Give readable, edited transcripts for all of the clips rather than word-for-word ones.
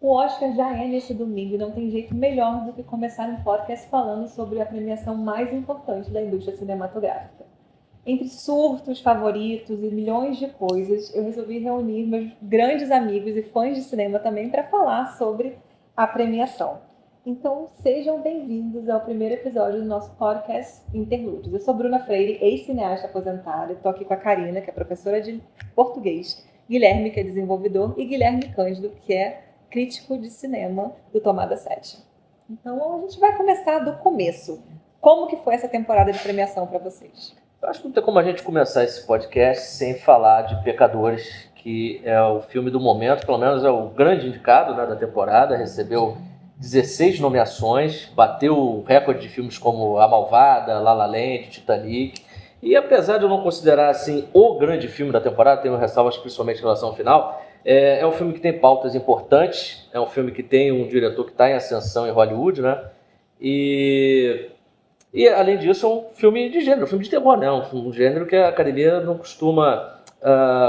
O Oscar já é nesse domingo e não tem jeito melhor do que começar um podcast falando sobre a premiação mais importante da indústria cinematográfica. Entre surtos, favoritos e milhões de coisas, eu resolvi reunir meus grandes amigos e fãs de cinema também para falar sobre a premiação. Então, sejam bem-vindos ao primeiro episódio do nosso podcast Interlúdios. Eu sou Bruna Freire, ex-cineasta aposentada, estou aqui com a Karina, que é professora de português, Guilherme, que é desenvolvedor, e Guilherme Cândido, que é crítico de cinema do Tomada 7. Então, a gente vai começar do começo. Como que foi essa temporada de premiação para vocês? Eu acho que não tem como a gente começar esse podcast sem falar de Pecadores, que é o filme do momento, pelo menos é o grande indicado, né, da temporada, recebeu 16 nomeações, bateu o recorde de filmes como A Malvada, La La Land, Titanic, e apesar de eu não considerar assim o grande filme da temporada, tenho ressalvas principalmente em relação ao final, é um filme que tem pautas importantes, é um filme que tem um diretor que está em ascensão em Hollywood, né? E, além disso, é um filme de gênero, um filme de terror, né? Um gênero que a academia não costuma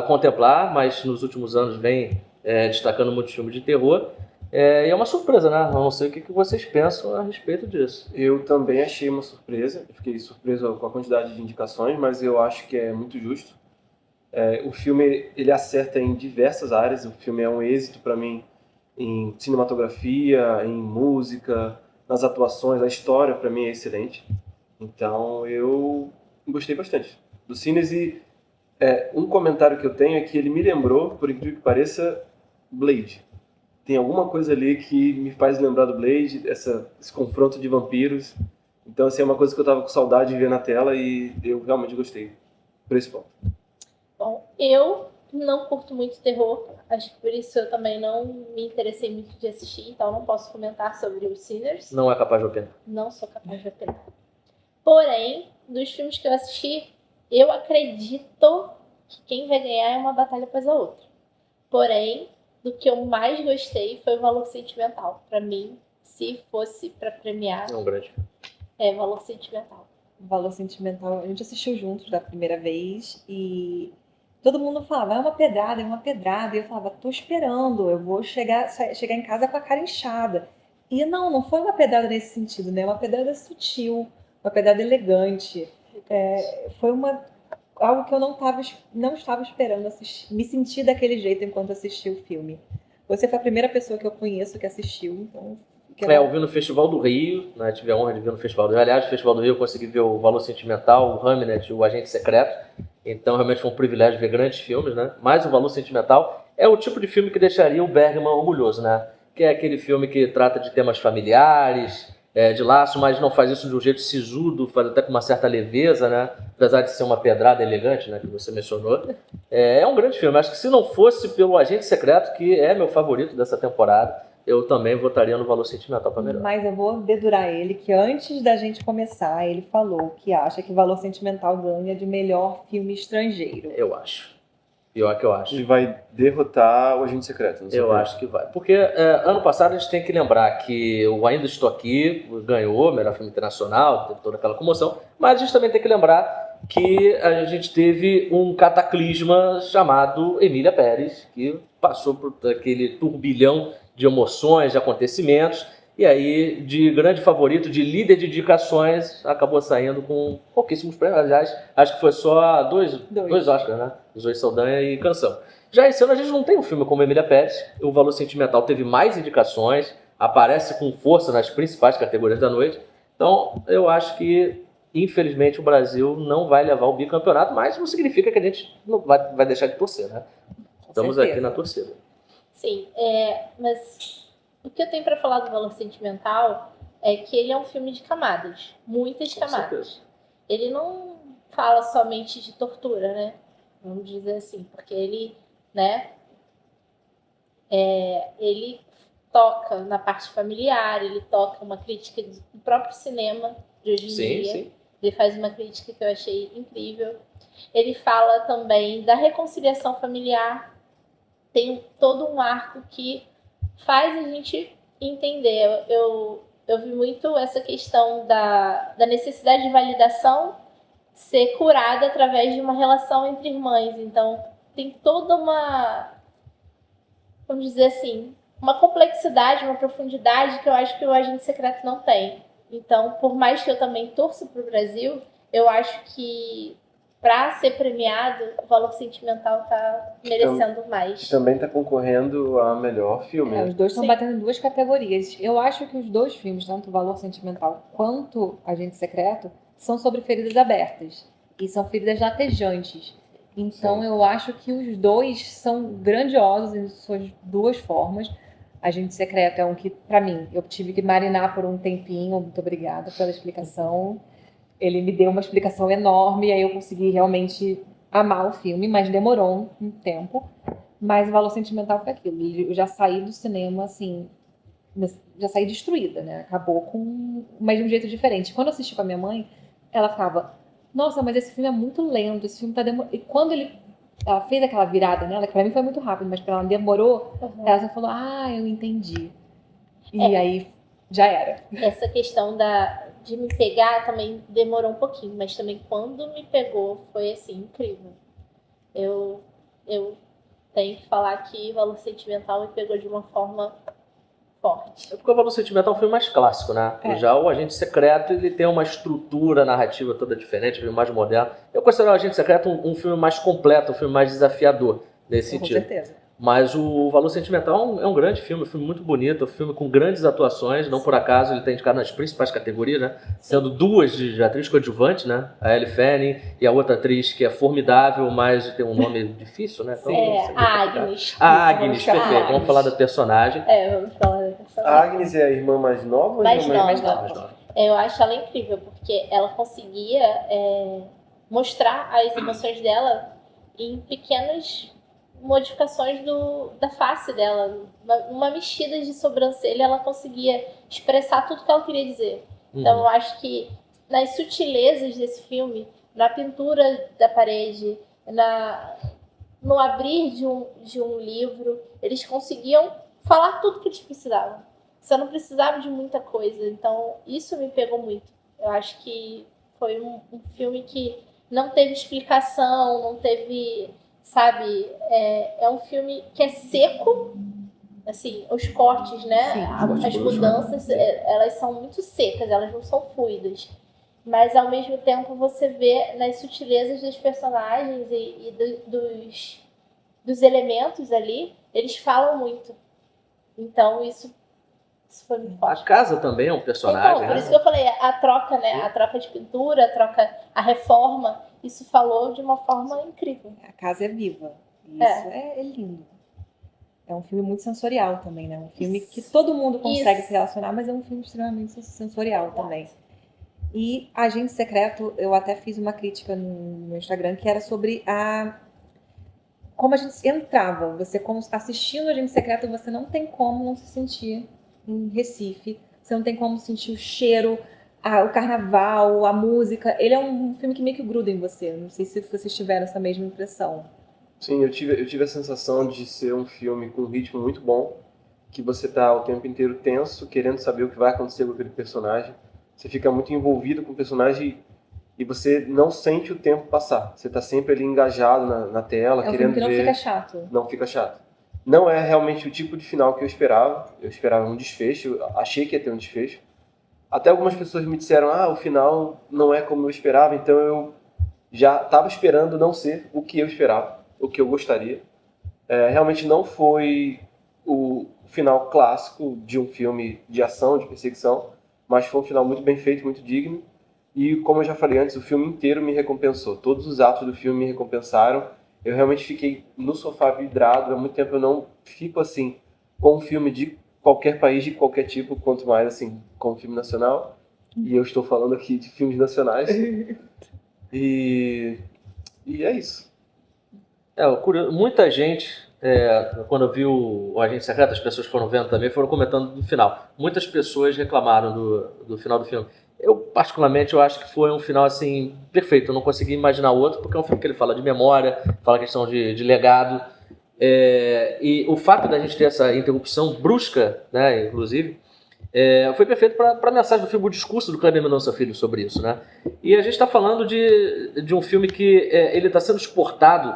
contemplar, mas nos últimos anos vem destacando muitos filmes de terror. E é uma surpresa, né? Eu não sei o que vocês pensam a respeito disso. Eu também achei uma surpresa, eu fiquei surpreso com a quantidade de indicações, mas eu acho que é muito justo. O filme, ele acerta em diversas áreas, o filme é um êxito para mim em cinematografia, em música, nas atuações, a história para mim é excelente. Então eu gostei bastante do Cines e um comentário que eu tenho é que ele me lembrou, por incrível que pareça, Blade. Tem alguma coisa ali que me faz lembrar do Blade, esse confronto de vampiros. Então, assim, é uma coisa que eu tava com saudade de ver na tela e eu realmente gostei por esse ponto. Bom, eu não curto muito terror, acho que por isso eu também não me interessei muito de assistir, então não posso comentar sobre os Sinners. Não é capaz de opinar. Não sou capaz de opinar. Porém, dos filmes que eu assisti, eu acredito que quem vai ganhar é uma batalha após a outra. Porém, do que eu mais gostei foi o Valor Sentimental. Pra mim, se fosse pra premiar, É um grande filme. é Valor Sentimental. Valor Sentimental, a gente assistiu juntos da primeira vez e todo mundo falava, é uma pedrada, é uma pedrada. E eu falava, tô esperando, eu vou chegar em casa com a cara inchada. E não foi uma pedrada nesse sentido, né? Uma pedrada sutil, uma pedrada elegante. Foi algo que eu não estava esperando assistir, me sentir daquele jeito enquanto assisti o filme. Você foi a primeira pessoa que eu conheço que assistiu, então... Eu vi no Festival do Rio, né? Tive a honra de ver no Festival do Rio. Aliás, no Festival do Rio eu consegui ver o Valor Sentimental, o Hamnet, o Agente Secreto. Então, realmente foi um privilégio ver grandes filmes, né? Mas o Valor Sentimental é o tipo de filme que deixaria o Bergman orgulhoso, né? Que é aquele filme que trata de temas familiares, de laço, mas não faz isso de um jeito sisudo, faz até com uma certa leveza, né? Apesar de ser uma pedrada elegante, né? Que você mencionou. É um grande filme. Acho que se não fosse pelo Agente Secreto, que é meu favorito dessa temporada, eu também votaria no Valor Sentimental para melhor. Mas eu vou dedurar ele que antes da gente começar, ele falou que acha que Valor Sentimental ganha de melhor filme estrangeiro. Eu acho. Pior que eu acho. Ele vai derrotar o Agente Secreto. Eu acho que vai. Porque ano passado a gente tem que lembrar que o Ainda Estou Aqui ganhou, melhor filme internacional, teve toda aquela comoção, mas a gente também tem que lembrar que a gente teve um cataclisma chamado Emília Pérez, que passou por aquele turbilhão de emoções, de acontecimentos, e aí de grande favorito, de líder de indicações, acabou saindo com pouquíssimos prêmios. Aliás, acho que foi só dois Oscars, né? Zoe Saldanha e Canção. Já esse ano a gente não tem um filme como Emília Pérez. O Valor Sentimental teve mais indicações, aparece com força nas principais categorias da noite. Então, eu acho que, infelizmente, o Brasil não vai levar o bicampeonato, mas não significa que a gente não vai deixar de torcer, né? Estamos aqui na torcida. Sim, mas o que eu tenho para falar do Valor Sentimental é que ele é um filme de camadas, muitas camadas. Ele não fala somente de tortura, né? Vamos dizer assim, porque ele, né? Ele toca na parte familiar, ele toca uma crítica do próprio cinema de hoje em dia. Sim. Ele faz uma crítica que eu achei incrível. Ele fala também da reconciliação familiar. Tem todo um arco que faz a gente entender. Eu vi muito essa questão da necessidade de validação ser curada através de uma relação entre irmãs. Então, tem toda uma, vamos dizer assim, uma complexidade, uma profundidade que eu acho que o Agente Secreto não tem. Então, por mais que eu também torço pro Brasil, eu acho que para ser premiado, o Valor Sentimental tá merecendo mais. Também tá concorrendo a melhor filme. Os dois estão Sim. batendo em duas categorias. Eu acho que os dois filmes, tanto o Valor Sentimental quanto Agente Secreto, são sobre feridas abertas. E são feridas latejantes. Então eu acho que os dois são grandiosos em suas duas formas. Agente Secreto é um que, pra mim, eu tive que marinar por um tempinho. Muito obrigada pela explicação. Ele me deu uma explicação enorme, e aí eu consegui realmente amar o filme, mas demorou um tempo. Mas o Valor Sentimental foi aquilo. Eu já saí do cinema, assim, já saí destruída, né? Acabou mas de um jeito diferente. Quando eu assisti com a minha mãe, ela ficava, nossa, mas esse filme é muito lento, esse filme tá demorando. E quando ela fez aquela virada nela, que pra mim foi muito rápido, mas pra ela demorou, ela só falou, eu entendi. E aí, já era. Essa questão de me pegar também demorou um pouquinho, mas também quando me pegou foi assim, incrível. Eu tenho que falar que Valor Sentimental me pegou de uma forma forte. É porque o Valor Sentimental é um filme mais clássico, né? Já o Agente Secreto, ele tem uma estrutura narrativa toda diferente, um filme mais moderno. Eu considero o Agente Secreto um filme mais completo, um filme mais desafiador nesse sentido. Com certeza. Mas o Valor Sentimental é um grande filme, um filme muito bonito, um filme com grandes atuações, não por acaso ele está indicado nas principais categorias, né? Sendo duas de atriz coadjuvante, né? A Elle Fanning e a outra atriz que é formidável, mas tem um nome difícil, né? Então, a Agnes. A Agnes, perfeito. Vamos falar da personagem. Vamos falar da personagem. A Agnes é a irmã mais nova? Ou Mais mais nova. Eu acho ela incrível, porque ela conseguia mostrar as emoções dela em pequenas modificações da face dela. Uma mexida de sobrancelha, ela conseguia expressar tudo que ela queria dizer. Então eu acho que nas sutilezas desse filme, na pintura da parede, no abrir de um livro, eles conseguiam falar tudo que eles precisavam. Você não precisava de muita coisa. Então isso me pegou muito. Eu acho que foi um filme que não teve explicação, não teve... Sabe, é um filme que é seco, assim, os cortes, né? Sim, as mudanças, elas são muito secas, elas não são fluidas. Mas, ao mesmo tempo, você vê nas sutilezas dos personagens e dos elementos ali, eles falam muito. Então, isso foi muito forte. A casa também é um personagem, Então, por isso que eu falei, a troca, né? A troca de pintura, a reforma, isso falou de uma forma incrível. A casa é viva. Isso é lindo. É um filme muito sensorial também, né? Um filme que todo mundo consegue se relacionar, mas é um filme extremamente sensorial também. E Agente Secreto, eu até fiz uma crítica no meu Instagram, que era sobre como a gente entrava. Você, como assistindo Agente Secreto, você não tem como não se sentir em Recife. Você não tem como sentir o cheiro, o carnaval, a música. Ele é um filme que meio que gruda em você. Não sei se vocês tiveram essa mesma impressão. Sim, eu tive a sensação de ser um filme com um ritmo muito bom, que você tá o tempo inteiro tenso, querendo saber o que vai acontecer com aquele personagem. Você fica muito envolvido com o personagem e você não sente o tempo passar. Você tá sempre ali engajado na tela, querendo ver. É um filme que não fica chato. Não fica chato. Não é realmente o tipo de final que eu esperava. Eu esperava um desfecho, eu achei que ia ter um desfecho. Até algumas pessoas me disseram, o final não é como eu esperava, então eu já estava esperando não ser o que eu esperava, o que eu gostaria. Realmente não foi o final clássico de um filme de ação, de perseguição, mas foi um final muito bem feito, muito digno. E como eu já falei antes, o filme inteiro me recompensou. Todos os atos do filme me recompensaram. Eu realmente fiquei no sofá vidrado. Há muito tempo eu não fico assim com um filme de qualquer país, de qualquer tipo, quanto mais assim com um filme nacional. E eu estou falando aqui de filmes nacionais. E é isso. Muita gente, quando viu o Agente Secreto, as pessoas foram vendo também, foram comentando do final. Muitas pessoas reclamaram do final do filme. Eu, particularmente, eu acho que foi um final, assim, perfeito. Eu não consegui imaginar outro, porque é um filme que ele fala de memória, fala questão de legado. E o fato da gente ter essa interrupção brusca, né, inclusive, foi perfeito para a mensagem do filme, o discurso do Kleber Mendonça Filho sobre isso, né? E a gente está falando de um filme que ele está sendo exportado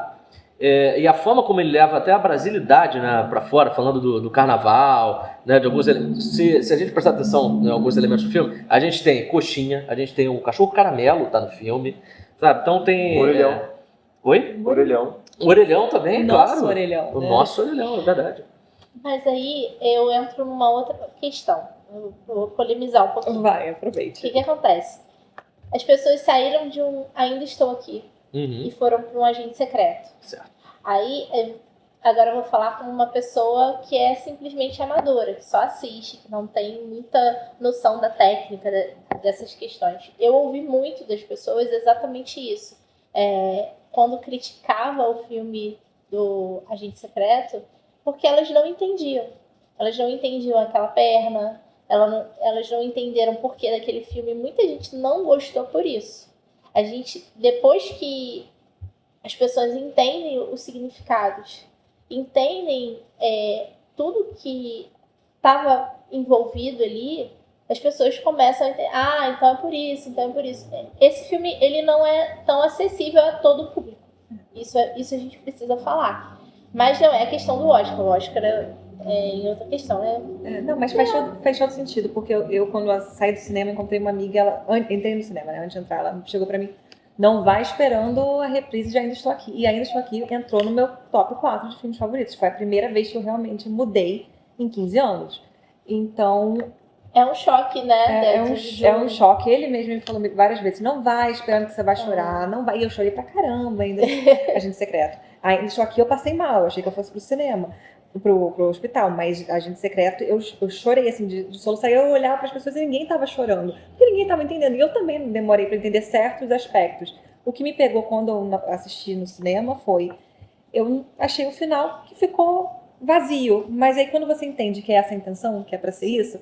E a forma como ele leva até a brasilidade, né, para fora, falando do carnaval, né, de alguns se a gente prestar atenção em alguns elementos do filme, a gente tem coxinha, a gente tem o cachorro caramelo, tá no filme, sabe? Então tem... Orelhão. Oi? Orelhão. O orelhão também, O claro. nosso orelhão, O né? nosso orelhão, é verdade. Mas aí eu entro numa outra questão. Eu vou polemizar um pouquinho. Vai, O aproveite. que acontece? As pessoas saíram de um Ainda Estou Aqui Uhum. e foram para um agente secreto. Certo. Aí, agora eu vou falar com uma pessoa que é simplesmente amadora, que só assiste, que não tem muita noção da técnica dessas questões. Eu ouvi muito das pessoas exatamente isso. Quando criticava o filme do Agente Secreto, porque elas não entendiam. Elas não entendiam aquela perna, elas não entenderam o porquê daquele filme. Muita gente não gostou por isso. A gente, depois que as pessoas entendem os significados, entendem tudo que estava envolvido ali, as pessoas começam a entender, então é por isso, então é por isso. Esse filme, ele não é tão acessível a todo o público. Isso a gente precisa falar. Mas não é a questão do Oscar. O Oscar é em outra questão, né? Não, mas faz todo sentido, porque eu quando eu saí do cinema, encontrei uma amiga, entrei no cinema, né, antes de entrar, ela chegou pra mim, não vai esperando a reprise de Ainda Estou Aqui. E Ainda Estou Aqui entrou no meu top 4 de filmes favoritos. Foi a primeira vez que eu realmente mudei em 15 anos. Então, é um choque, né? É um choque. Ele mesmo me falou várias vezes, não vai esperando que você vai chorar, não vai. E eu chorei pra caramba ainda, Agente Secreto. Ainda Estou Aqui, eu passei mal, eu achei que eu fosse pro cinema, pro hospital, mas Agente Secreto, eu chorei, assim, de soluçar. Eu olhava pras pessoas e ninguém tava chorando, porque ninguém tava entendendo. E eu também demorei pra entender certos aspectos. O que me pegou quando eu assisti no cinema foi, eu achei o final que ficou vazio, mas aí quando você entende que é essa a intenção, que é pra ser isso,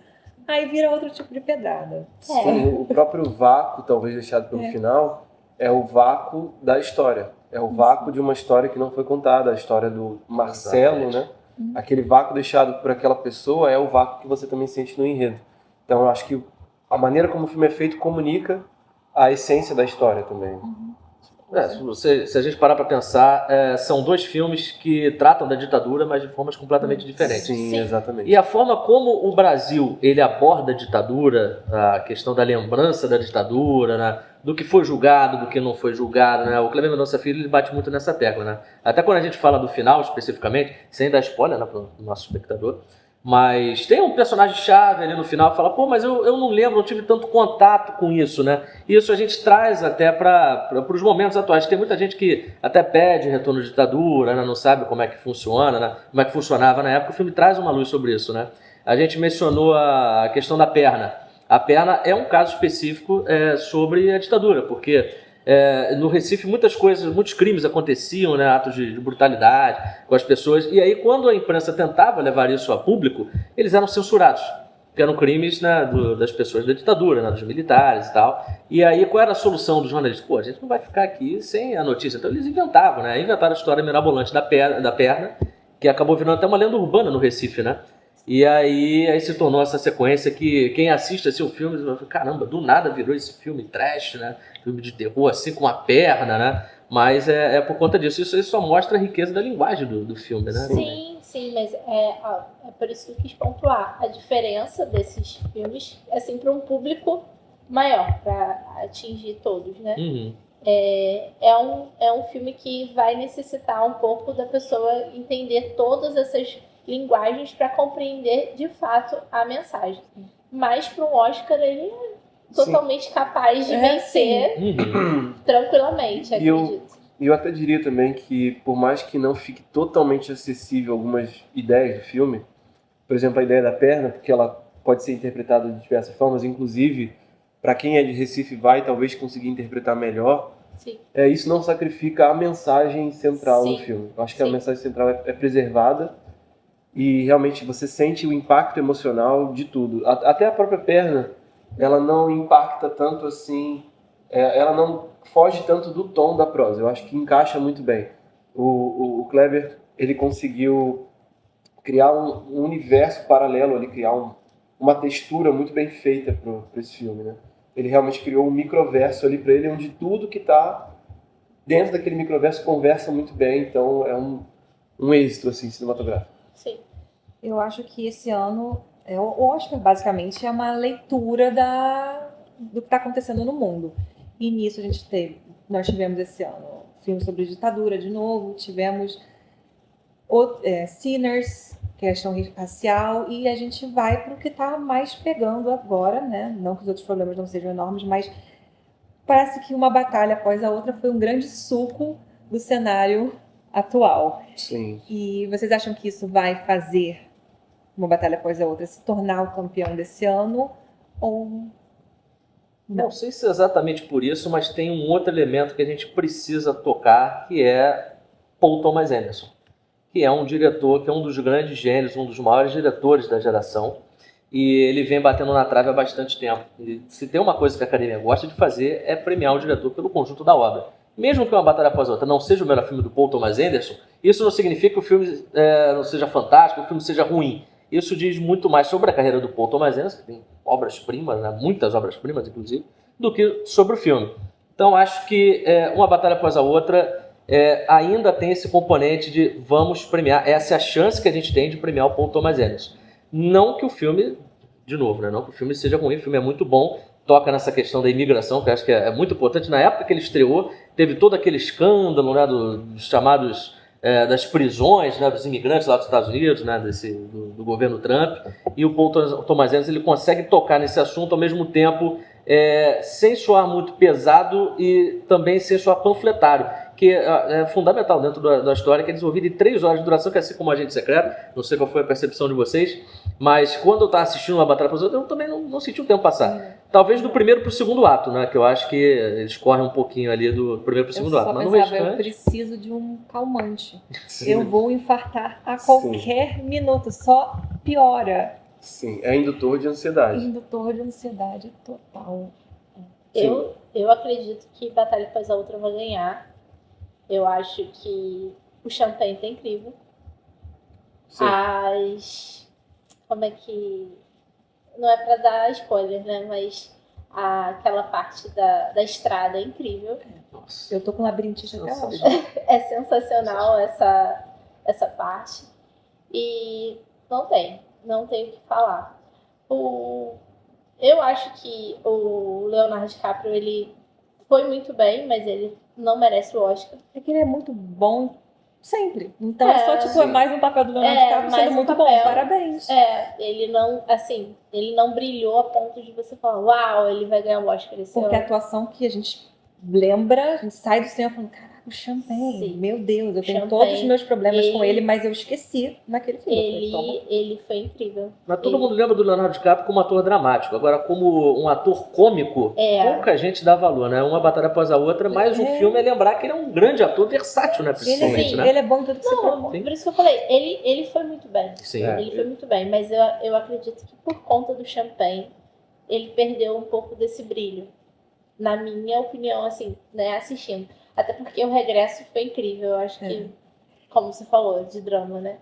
aí vira outro tipo de pedrada. Sim, o próprio vácuo, talvez deixado pelo final, é o vácuo da história. É o vácuo de uma história que não foi contada, a história do Marcelo, né? Aquele vácuo deixado por aquela pessoa é o vácuo que você também sente no enredo. Então eu acho que a maneira como o filme é feito comunica a essência da história também. Se a gente parar para pensar, são dois filmes que tratam da ditadura, mas de formas completamente diferentes. Sim, exatamente. E a forma como o Brasil ele aborda a ditadura, a questão da lembrança da ditadura, né, do que foi julgado, do que não foi julgado, né, o Kleber Mendonça Filho ele bate muito nessa tecla, né? Até quando a gente fala do final especificamente, sem dar spoiler, né, para o nosso espectador, mas tem um personagem-chave ali no final que fala, pô, mas eu não lembro, não tive tanto contato com isso, né? Isso a gente traz até para os momentos atuais. Tem muita gente que até pede retorno de ditadura, né? Não sabe como é que funciona, né? Como é que funcionava na época. O filme traz uma luz sobre isso, né? A gente mencionou a questão da perna. A perna é um caso específico sobre a ditadura, porque no Recife muitos crimes aconteciam, né, atos de brutalidade com as pessoas, e aí quando a imprensa tentava levar isso a público, eles eram censurados, porque eram crimes, né, das pessoas da ditadura, né, dos militares e tal. E aí qual era a solução dos jornalistas? Pô, a gente não vai ficar aqui sem a notícia. Então eles inventavam, né, inventaram a história mirabolante da perna, que acabou virando até uma lenda urbana no Recife, né? E aí se tornou essa sequência que quem assiste assim, o filme, caramba, do nada virou esse filme trash, né? Filme de terror, assim, com a perna, né? Mas é por conta disso. Isso só mostra a riqueza da linguagem do filme, né? Sim, mas é por isso que eu quis pontuar a diferença desses filmes, assim, para um público maior, para atingir todos, né? Uhum. É um filme que vai necessitar um pouco da pessoa entender todas essas linguagens para compreender de fato a mensagem. Mas para um Oscar ele é totalmente capaz de vencer tranquilamente, acredito. E eu até diria também que por mais que não fique totalmente acessível algumas ideias do filme, por exemplo, a ideia da perna, porque ela pode ser interpretada de diversas formas, inclusive para quem é de Recife vai talvez conseguir interpretar melhor. Sim. Isso não sacrifica a mensagem central do filme. Eu acho que a mensagem central é preservada. E realmente você sente o impacto emocional de tudo. Até a própria perna, ela não impacta tanto assim, ela não foge tanto do tom da prosa. Eu acho que encaixa muito bem. O Kleber, ele conseguiu criar um universo paralelo, ele criar uma textura muito bem feita para esse filme, né? Ele realmente criou um microverso ali para ele, onde tudo que está dentro daquele microverso conversa muito bem, então é um êxito assim, cinematográfico. Sim. Eu acho que esse ano, o Oscar basicamente é uma leitura do que está acontecendo no mundo. E nisso nós tivemos esse ano filme sobre ditadura de novo, tivemos Sinners, questão racial, e a gente vai para o que está mais pegando agora, né? Não que os outros problemas não sejam enormes, mas parece que uma batalha após a outra foi um grande suco do cenário atual. Sim. E vocês acham que isso vai fazer uma batalha após a outra se tornar o campeão desse ano? Ou Não sei se é exatamente por isso, mas tem um outro elemento que a gente precisa tocar, que é Paul Thomas Anderson, que é um diretor, que é um dos grandes gênios, um dos maiores diretores da geração, e ele vem batendo na trave há bastante tempo. E se tem uma coisa que a academia gosta de fazer é premiar o diretor pelo conjunto da obra. Mesmo que uma batalha após a outra não seja o melhor filme do Paul Thomas Anderson, isso não significa que o filme não seja fantástico, que o filme seja ruim. Isso diz muito mais sobre a carreira do Paul Thomas Anderson, que tem obras-primas, né, muitas obras-primas, inclusive, do que sobre o filme. Então, acho que uma batalha após a outra ainda tem esse componente de vamos premiar. Essa é a chance que a gente tem de premiar o Paul Thomas Anderson. Não que o filme, de novo, né, não que o filme seja ruim, o filme é muito bom, toca nessa questão da imigração, que eu acho que é muito importante. Na época que ele estreou, teve todo aquele escândalo, né, dos chamados... das prisões, né, dos imigrantes lá dos Estados Unidos, né, do governo Trump, e o Paul Thomas Anderson ele consegue tocar nesse assunto ao mesmo tempo sem soar muito pesado e também sem soar panfletário, que é fundamental dentro da história, que é desenvolvido em 3 horas de duração, que é assim como Agente Secreto. Não sei qual foi a percepção de vocês, mas quando eu estava assistindo uma batalha para os outros, eu também não senti o tempo passar. Talvez do primeiro para o segundo ato, né, que eu acho que eles correm um pouquinho ali do primeiro para o segundo ato. Mas no restante... eu preciso de um calmante. Sim. Eu vou infartar a qualquer minuto, só piora. Sim, é indutor de ansiedade. Indutor de ansiedade total. Eu acredito que Batalha após a outra vai ganhar. Eu acho que o Champagne tá incrível. Sim. Como é que... Não é pra dar spoiler, né? Mas aquela parte da estrada é incrível. Nossa. Eu tô com labirintite até hoje. É sensacional essa parte. E não tem o que falar. Eu acho que o Leonardo DiCaprio, ele foi muito bem, mas ele não merece o Oscar. É que ele é muito bom sempre. Então é só, tipo, sim. é mais um papel do Leonardo DiCaprio mais sendo um muito papel. bom. Parabéns. Ele não brilhou a ponto de você falar, uau, ele vai ganhar o Oscar esse Porque a ano. atuação que a gente lembra, a gente sai do cinema falando, caraca, o Champagne, Sim. meu Deus, eu tenho Champagne, todos os meus problemas com ele, mas eu esqueci naquele filme. Ele foi incrível. Mas todo mundo lembra do Leonardo DiCaprio como ator dramático. Agora, como um ator cômico, pouca gente dá valor, né? Uma batalha após a outra, mas o filme é lembrar que ele é um grande ator versátil, né? Principalmente, né? Ele é bom em tudo que você propõe. Por isso que eu falei, ele foi muito bem. Sim. Ele foi muito bem, mas eu acredito que por conta do Champagne, ele perdeu um pouco desse brilho. Na minha opinião, assim, né, assistindo. Até porque o regresso foi incrível, eu acho que, como você falou, de drama, né?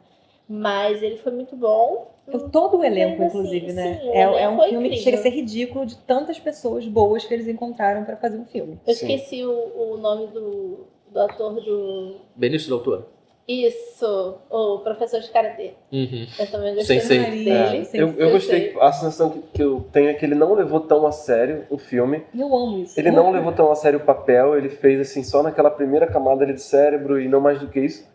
Mas ele foi muito bom. Todo o elenco, Assim, inclusive, né? sim, É um foi filme que incrível. chega a ser ridículo de tantas pessoas boas que eles encontraram pra fazer um filme. Eu Sim. esqueci o nome do ator do... Benício Del Toro. Isso, o professor de karatê. Uhum. Eu também gostei Sensei. muito dele. Eu gostei, a sensação que eu tenho é que ele não levou tão a sério o filme. E eu amo isso. Ele não levou tão a sério o papel, ele fez assim só naquela primeira camada ali do cérebro e não mais do que isso.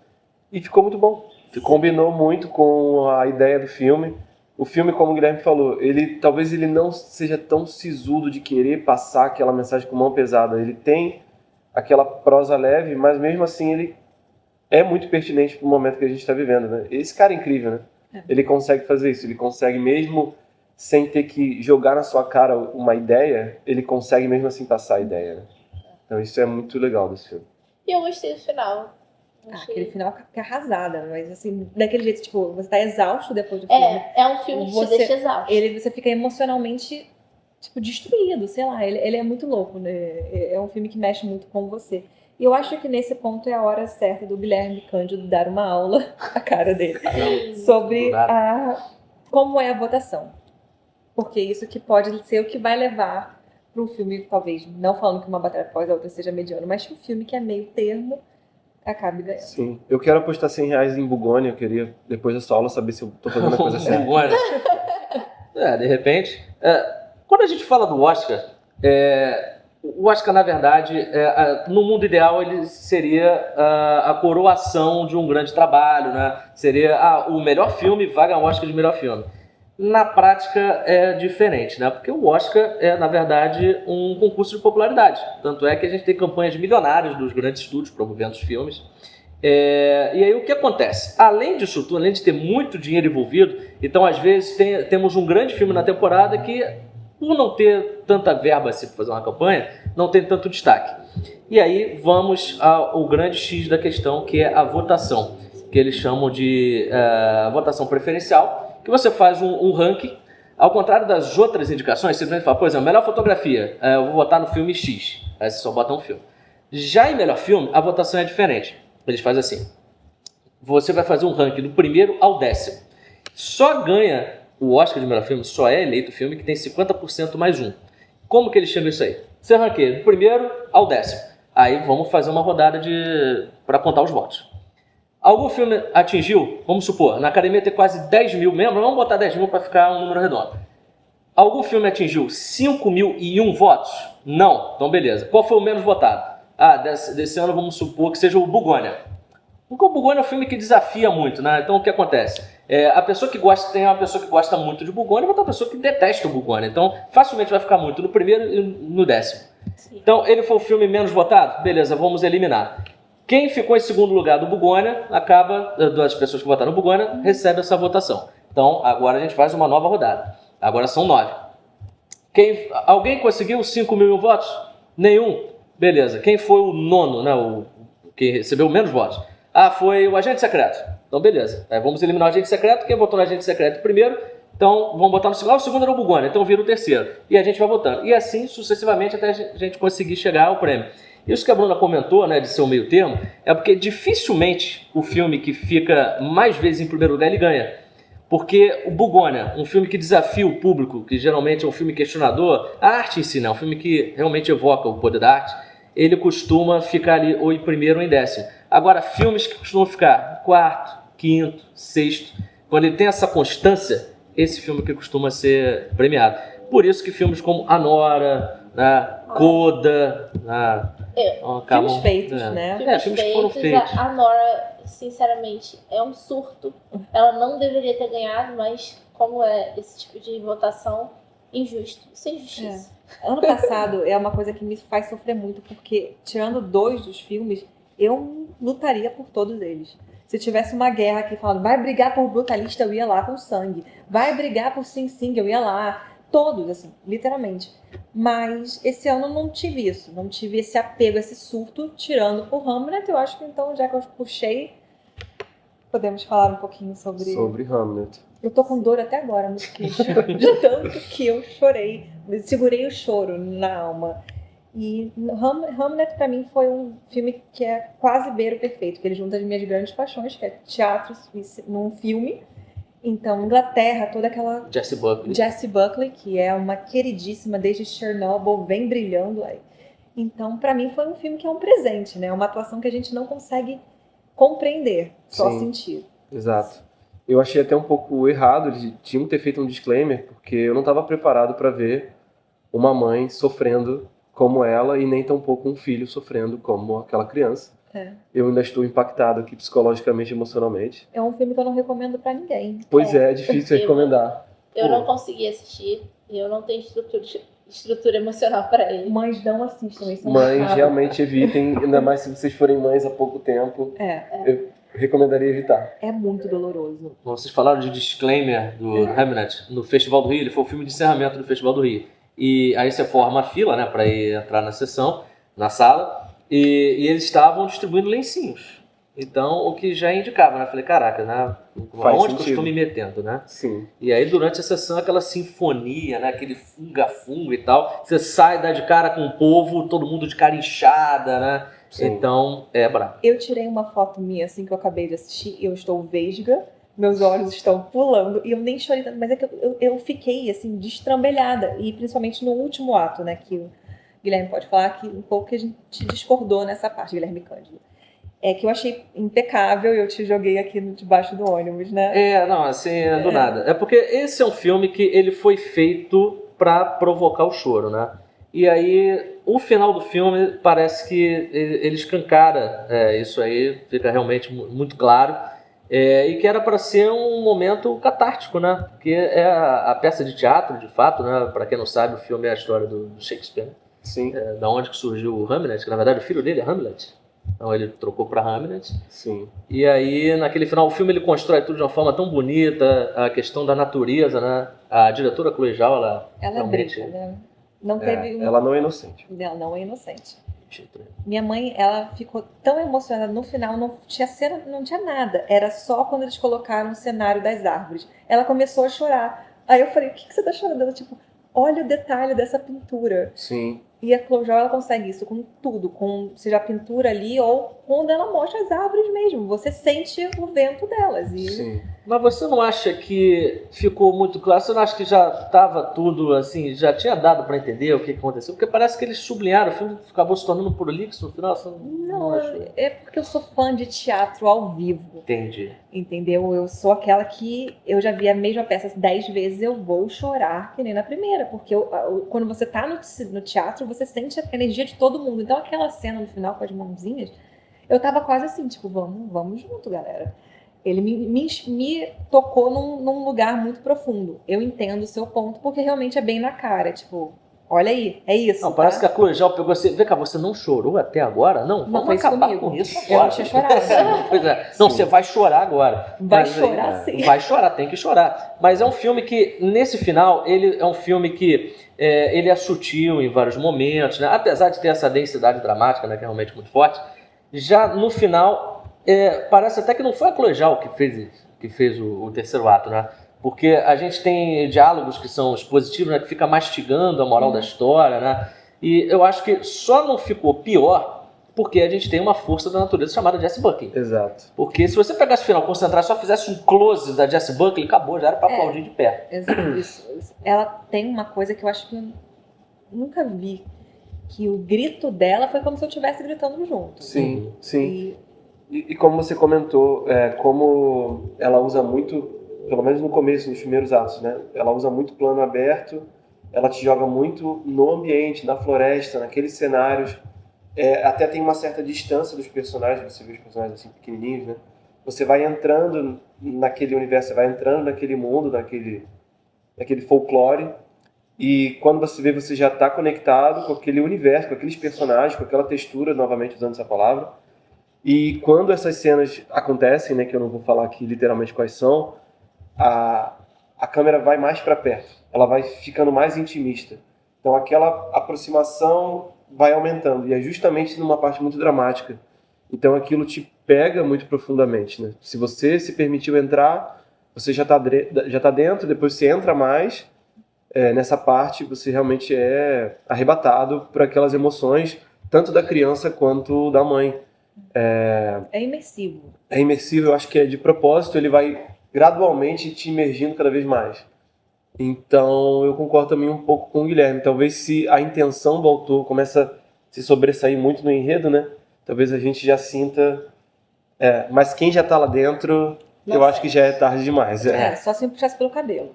E ficou muito bom. Combinou muito com a ideia do filme. O filme, como o Guilherme falou, talvez ele não seja tão sisudo de querer passar aquela mensagem com mão pesada. Ele tem aquela prosa leve, mas mesmo assim ele é muito pertinente para o momento que a gente está vivendo, né? Esse cara é incrível, né? Ele consegue fazer isso, ele consegue mesmo sem ter que jogar na sua cara uma ideia, ele consegue mesmo assim passar a ideia, né? Então isso é muito legal desse filme. E eu gostei do final. Aquele final fica arrasada, mas assim, daquele jeito, tipo, você tá exausto depois do filme. É um filme que te deixa exausto. Você fica emocionalmente, tipo, destruído, sei lá, ele é muito louco, né? É um filme que mexe muito com você. E eu acho que nesse ponto é a hora certa do Guilherme Cândido dar uma aula à cara dele sobre como é a votação. Porque isso que pode ser o que vai levar para um filme, talvez, não falando que uma batalha após a outra seja mediano, mas que um filme que é meio termo acabe ganhando. Sim. Eu quero apostar R$100 em Bugônia. Eu queria, depois dessa aula, saber se eu tô fazendo a coisa certa. Bugônia. De repente. Quando a gente fala do Oscar, o Oscar, na verdade, no mundo ideal, ele seria a coroação de um grande trabalho, né? Seria o melhor filme vai ganhar o Oscar de melhor filme. Na prática é diferente, né? Porque o Oscar é, na verdade, um concurso de popularidade. Tanto é que a gente tem campanhas milionárias dos grandes estúdios promovendo os filmes. E aí o que acontece? Além disso tudo, além de ter muito dinheiro envolvido, então às vezes temos um grande filme na temporada que, por não ter tanta verba assim para fazer uma campanha, não tem tanto destaque. E aí vamos ao grande X da questão, que é a votação, que eles chamam de votação preferencial, que você faz um ranking, ao contrário das outras indicações, você simplesmente fala, por exemplo, melhor fotografia, eu vou votar no filme X, aí você só bota um filme. Já em melhor filme, a votação é diferente. Eles fazem assim, você vai fazer um ranking do primeiro ao 10º. Só ganha o Oscar de melhor filme, só é eleito o filme que tem 50% mais um. Como que eles chamam isso aí? Você ranqueia do primeiro ao 10º. Aí vamos fazer uma rodada para contar os votos. Algum filme atingiu, vamos supor, na academia tem quase 10 mil membros, vamos botar 10 mil para ficar um número redondo. Algum filme atingiu 5.001 votos? Não. Então beleza. Qual foi o menos votado? Desse ano vamos supor que seja o Bugônia. Porque o Bugônia é um filme que desafia muito, né? Então o que acontece? A pessoa que gosta, tem uma pessoa que gosta muito de Bugônia e outra pessoa que detesta o Bugônia. Então facilmente vai ficar muito no primeiro e no 10º. Sim. Então ele foi o filme menos votado? Beleza, vamos eliminar. Quem ficou em segundo lugar do Bugônia, das pessoas que votaram no Bugônia, recebe essa votação. Então agora a gente faz uma nova rodada. Agora são 9. Alguém conseguiu 5.000 votos? Nenhum. Beleza. Quem foi o nono, né? Quem recebeu menos votos? Foi o agente secreto. Então, beleza. Vamos eliminar o agente secreto. Quem votou no agente secreto primeiro, então vamos botar no segundo. O segundo era o Bugônia, então vira o terceiro. E a gente vai votando. E assim, sucessivamente, até a gente conseguir chegar ao prêmio. Isso que a Bruna comentou, né, de ser o meio termo, é porque dificilmente o filme que fica mais vezes em primeiro lugar, ele ganha. Porque o Bugônia, um filme que desafia o público, que geralmente é um filme questionador, a arte em si, né, um filme que realmente evoca o poder da arte, ele costuma ficar ali ou em primeiro ou em 10º. Agora, filmes que costumam ficar em 4º, 5º, 6º, quando ele tem essa constância, esse filme que costuma ser premiado. Por isso que filmes como Anora, Coda, filmes feitos, né? Filmes que foram feitos. A Nora, sinceramente, é um surto. Ela não deveria ter ganhado, mas como é esse tipo de votação, injusto, sem justiça. Ano passado é uma coisa que me faz sofrer muito, porque tirando 2 dos filmes, eu lutaria por todos eles. Se tivesse uma guerra aqui falando, vai brigar por Brutalista, eu ia lá com sangue. Vai brigar por Sing Sing, eu ia lá. Todos, assim, literalmente. Mas esse ano eu não tive isso. Não tive esse apego, esse surto, tirando por Hamlet. Eu acho que então, já que eu puxei, podemos falar um pouquinho sobre Hamlet. Eu tô com dor até agora no queixo, de tanto que eu chorei. Segurei o choro na alma. E Hamlet, pra mim, foi um filme que é quase beira o perfeito, que ele junta as minhas grandes paixões, que é teatro num filme. Então, Inglaterra, toda aquela... Jessie Buckley, que é uma queridíssima desde Chernobyl, vem brilhando aí. Então, pra mim, foi um filme que é um presente, né? Uma atuação que a gente não consegue compreender, só sentir. Exato. Eu achei até um pouco errado, eles tinham que ter feito um disclaimer, porque eu não estava preparado para ver uma mãe sofrendo como ela e nem tampouco um filho sofrendo como aquela criança. Eu ainda estou impactado aqui psicologicamente e emocionalmente. É um filme que eu não recomendo para ninguém. Pois é difícil recomendar. Eu não consegui assistir e eu não tenho estrutura emocional para ele. Mães não assistam isso. Mães realmente evitem, ainda mais se vocês forem mães há pouco tempo. Eu recomendaria evitar. É muito doloroso. Vocês falaram de disclaimer do Hamlet no Festival do Rio, ele foi o filme de encerramento do Festival do Rio. E aí você forma a fila, né, para ir entrar na sessão, na sala, e eles estavam distribuindo lencinhos. Então, o que já indicava, né? Eu falei, caraca, né? Onde que eu estou me metendo, né? Sim. E aí, durante a sessão, aquela sinfonia, né? Aquele funga-funga e tal. Você sai, dá de cara com o povo, todo mundo de cara inchada, né? Sim. Então, é brabo. Eu tirei uma foto minha, assim, que eu acabei de assistir. Eu estou vesga, Meus olhos estão pulando e eu nem chorei tanto, mas é que eu fiquei assim destrambelhada, e principalmente no último ato, né, que o Guilherme pode falar que um pouco que a gente discordou nessa parte, Guilherme Cândido. É que eu achei impecável e eu te joguei aqui debaixo do ônibus, né? Não, assim, do nada. É porque esse é um filme que ele foi feito pra provocar o choro, né? E aí, o final do filme parece que ele escancara isso aí, fica realmente muito claro. E que era para ser um momento catártico, né? Porque é a peça de teatro, de fato, né? Para quem não sabe, o filme é a história do Shakespeare, né? Sim. Da onde que surgiu o Hamlet, que na verdade o filho dele é Hamlet. Então ele trocou para Hamlet. Sim. E aí, naquele final, o filme ele constrói tudo de uma forma tão bonita, a questão da natureza, né? A diretora Chloe Zhao, ela realmente... Briga, né? Não teve Ela não é inocente. Não é inocente. Minha mãe, ela ficou tão emocionada. No final não tinha cena, não tinha nada. Era só quando eles colocaram o cenário das árvores. Ela começou a chorar. Aí eu falei, o que você tá chorando? Ela, tipo, olha o detalhe dessa pintura. Sim. E a Chloe Zhao, ela consegue isso com tudo, seja a pintura ali ou quando ela mostra as árvores mesmo. Você sente o vento delas. Sim. Mas você não acha que ficou muito claro? Você não acha que já estava tudo assim, já tinha dado para entender o que aconteceu? Porque parece que eles sublinharam, o filme acabou se tornando prolixo no final. Você não acha? É porque eu sou fã de teatro ao vivo. Entendi. Entendeu? Eu sou aquela que eu já vi a mesma peça 10 vezes, eu vou chorar que nem na primeira, porque quando você tá no teatro, você sente a energia de todo mundo. Então aquela cena no final com as mãozinhas, eu tava quase assim, tipo, vamos junto, galera. Ele me tocou num lugar muito profundo. Eu entendo o seu ponto, porque realmente é bem na cara, tipo... Olha aí, é isso. Não, parece que a Chloe Zhao pegou assim. Vem cá, você não chorou até agora? Não, vamos acabar comigo. com isso agora. Eu não tinha chorado. Pois é. Não, você vai chorar agora. Vai chorar, sim. Vai chorar, tem que chorar. Mas é um filme que, nesse final, ele é um filme que ele é sutil em vários momentos, né? Apesar de ter essa densidade dramática, né, que é realmente muito forte. Já no final, parece até que não foi a Chloe Zhao que fez o terceiro ato, né? Porque a gente tem diálogos que são expositivos, né, que fica mastigando a moral da história, né? E eu acho que só não ficou pior porque a gente tem uma força da natureza chamada Jessie Buckley. Exato. Porque se você pegasse o final, concentrar, só fizesse um close da Jessie Buckley, acabou, já era pra aplaudir de pé. Exato. Isso. Ela tem uma coisa que eu acho que eu nunca vi, que o grito dela foi como se eu estivesse gritando junto. Sim, sim. E como você comentou, como ela usa muito, pelo menos no começo, nos primeiros atos, né? Ela usa muito plano aberto, ela te joga muito no ambiente, na floresta, naqueles cenários. Até tem uma certa distância dos personagens, você vê os personagens assim pequenininhos, né? Você vai entrando naquele universo, você vai entrando naquele mundo, naquele folclore, e quando você vê, você já está conectado com aquele universo, com aqueles personagens, com aquela textura, novamente usando essa palavra. E quando essas cenas acontecem, né, que eu não vou falar aqui literalmente quais são, a câmera vai mais para perto, ela vai ficando mais intimista. Então aquela aproximação vai aumentando, e é justamente numa parte muito dramática. Então aquilo te pega muito profundamente, né? Se você se permitiu entrar, você já tá dentro, depois você entra mais, nessa parte você realmente é arrebatado por aquelas emoções, tanto da criança quanto da mãe. É imersivo. É imersivo, eu acho que é de propósito, ele vai gradualmente te imergindo cada vez mais. Então eu concordo também um pouco com o Guilherme. Talvez se a intenção do autor começa a se sobressair muito no enredo, né? Talvez a gente já sinta... mas quem já tá lá dentro, eu acho que já é tarde demais. Só se me puxasse pelo cabelo.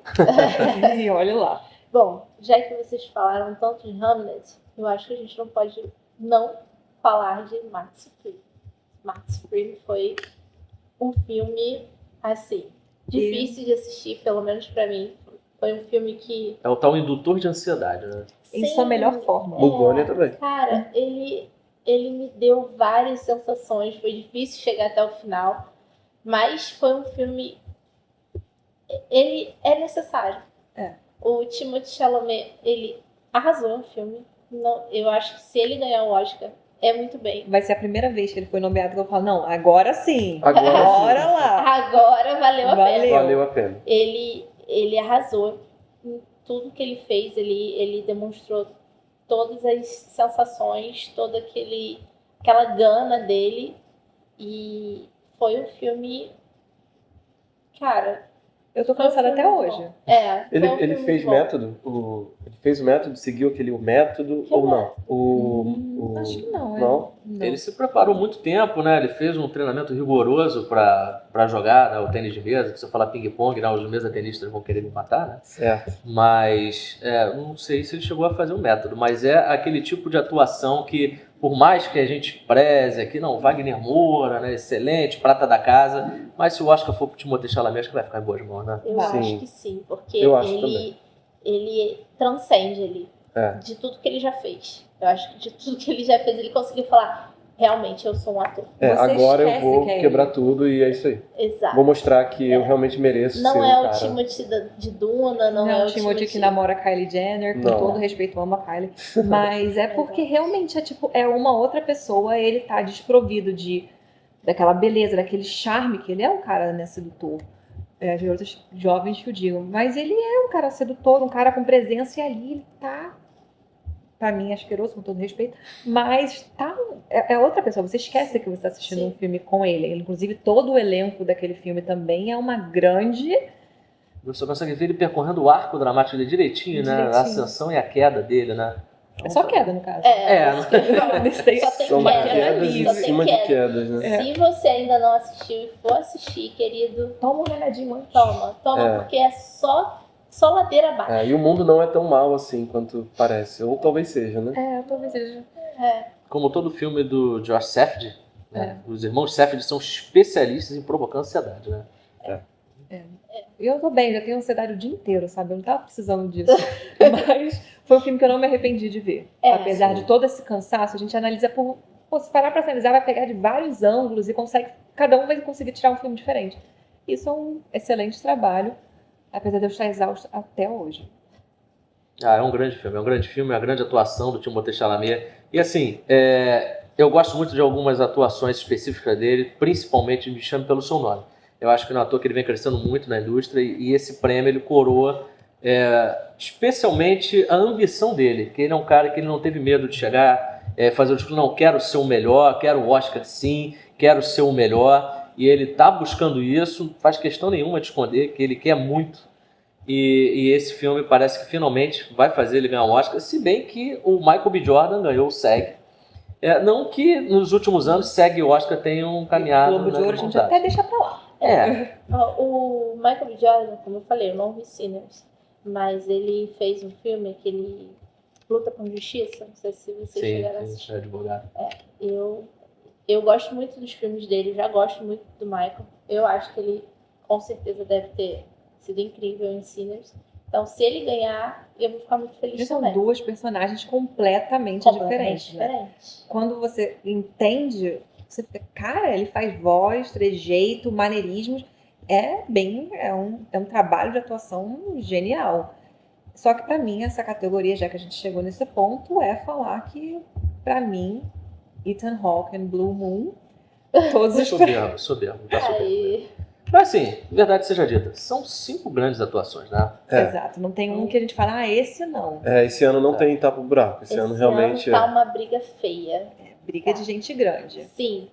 E olha lá. Bom, já que vocês falaram tanto de Hamlet, eu acho que a gente não pode não falar de Martin Supreme. Martin Supreme foi um filme, assim, difícil de assistir, pelo menos pra mim. Foi um filme que... É o tal indutor de ansiedade, né? Em sua melhor forma. Bugônia também. Cara, ele me deu várias sensações. Foi difícil chegar até o final. Mas foi um filme... Ele é necessário. O Timothée Chalamet, ele arrasou no filme. Não, eu acho que se ele ganhar o Oscar, é muito bem. Vai ser a primeira vez que ele foi nomeado que eu falo, não, agora sim. Agora sim. Lá. Agora valeu a pena. Valeu a pena. Ele arrasou em tudo que ele fez. Ele demonstrou todas as sensações, toda aquela gana dele. E foi um filme Cara, Eu tô cansada até hoje. Ele fez método? Ele fez o método, seguiu o método ou não? Acho que não, Não? Ele se preparou muito tempo, né? Ele fez um treinamento rigoroso para jogar, né, o tênis de mesa. Se você falar ping-pong, né, os mesa-tenistas vão querer me matar, né? Certo. Mas não sei se ele chegou a fazer um método, mas é aquele tipo de atuação que, por mais que a gente preze aqui, não, Wagner Moura, né, excelente, prata da casa, mas se o Oscar for pro Timothée Chalamet, acho que vai ficar em boas mãos, né? Eu acho que sim, porque Eu acho também. ele transcende ali de tudo que ele já fez. Eu acho que de tudo que ele já fez, ele conseguiu falar, realmente, eu sou um ator. Agora eu vou quebrar tudo e é isso aí. Exato. Vou mostrar que eu realmente mereço não ser é um o cara. Timothée de Duna, não Não é o Timothée que namora a Kylie Jenner, com Não. todo respeito, eu amo a Kylie. Mas é porque realmente é uma outra pessoa, ele tá desprovido daquela beleza, daquele charme, que ele é um cara, né, sedutor. As garotas jovens que o digam. Mas ele é um cara sedutor, um cara com presença, e ali ele tá, pra mim, asqueroso, com todo respeito, mas é outra pessoa. Você esquece que você está assistindo um filme com ele. Inclusive, todo o elenco daquele filme também é uma grande... Você consegue ver ele percorrendo o arco dramático dele direitinho, né? A ascensão e a queda dele, né? É só queda, no caso. São quedas em cima de quedas, né? Se você ainda não assistiu e for assistir, querido, toma um remedinho antes. Toma, porque é só ladeira abaixo. E o mundo não é tão mal assim quanto parece. Ou talvez seja, né? Talvez seja. Como todo filme do Josh Safdie, né? Os irmãos Safdie são especialistas em provocar ansiedade, né? Eu tô bem, já tenho ansiedade o dia inteiro, sabe? Eu não tava precisando disso. Mas foi um filme que eu não me arrependi de ver. Apesar de todo esse cansaço, a gente analisa se parar pra analisar, vai pegar de vários ângulos e cada um vai conseguir tirar um filme diferente. Isso é um excelente trabalho, apesar de eu estar exausto até hoje. É um grande filme, é uma grande atuação do Timothée Chalamet. E assim, eu gosto muito de algumas atuações específicas dele, principalmente Me Chame Pelo Seu Nome. Eu acho que é um ator que ele vem crescendo muito na indústria e esse prêmio ele coroa especialmente a ambição dele, que ele é um cara que ele não teve medo de chegar, fazer o discurso, não, quero ser o melhor, quero o Oscar sim, quero ser o melhor, e ele está buscando isso, não faz questão nenhuma de esconder que ele quer muito, e esse filme parece que finalmente vai fazer ele ganhar o Oscar, se bem que o Michael B. Jordan ganhou o SEG. Não que nos últimos anos SEG e o Oscar tenham caminhado. O Globo de Ouro a gente até deixa pra lá. O Michael B. Jordan, como eu falei, eu não vi Sinners, mas ele fez um filme que ele luta por justiça, não sei se vocês chegaram a assistir. Sim, é advogado. Eu gosto muito dos filmes dele, já gosto muito do Michael. Eu acho que ele, com certeza, deve ter sido incrível em Sinners. Então, se ele ganhar, eu vou ficar muito feliz também. São duas personagens completamente diferentes. Né? Quando você entende, você fica, cara, ele faz voz, trejeito, maneirismos. É um trabalho de atuação genial. Só que, pra mim, essa categoria, já que a gente chegou nesse ponto, é falar que, pra mim, Ethan Hawke em Blue Moon, todos os... Soberbo, tá soberbo. Mas assim, verdade seja dita, são 5 grandes atuações, né? Exato, não tem um que a gente fala, esse não. Esse ano não tem tapa buraco, esse ano realmente tá uma briga feia. Briga de gente grande. Sim.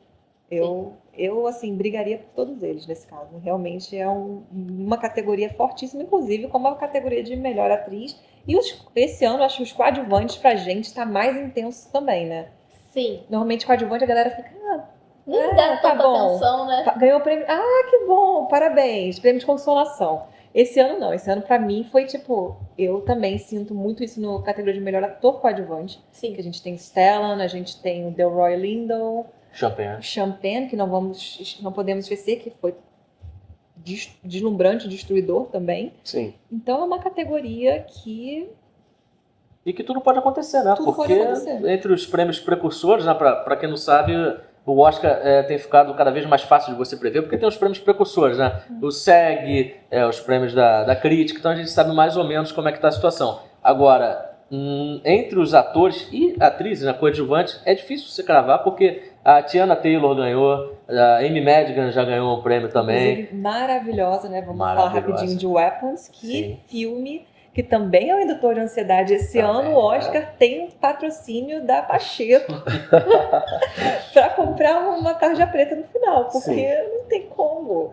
Eu, assim, brigaria por todos eles nesse caso. Realmente é uma categoria fortíssima, inclusive como a categoria de melhor atriz. E esse ano, acho que os coadjuvantes pra gente tá mais intenso também, né? Sim. Normalmente coadjuvante a galera fica... Nem dá tanta atenção, né? Ganhou o prêmio. Que bom, parabéns. Prêmio de consolação. Esse ano não. Esse ano pra mim foi tipo... Eu também sinto muito isso na categoria de melhor ator coadjuvante. Sim. Que a gente tem Stellan, a gente tem o Delroy Lindo... Champagne, que não podemos esquecer, que foi deslumbrante, destruidor também. Sim. Então é uma categoria que... E que tudo pode acontecer, né? Porque entre os prêmios precursores, né, pra quem não sabe, o Oscar tem ficado cada vez mais fácil de você prever, porque tem os prêmios precursores, né? O SEG, os prêmios da crítica, então a gente sabe mais ou menos como é que tá a situação. Agora, entre os atores e atrizes, né, coadjuvantes, é difícil você cravar, porque a Tiana Taylor ganhou, a Amy Madigan já ganhou um prêmio também. Inclusive, maravilhosa, né? Vamos falar rapidinho de Weapons, que filme que também é um indutor de ansiedade. Esse ano o Oscar tem um patrocínio da Pacheco para comprar uma tarja preta no final, porque não tem como.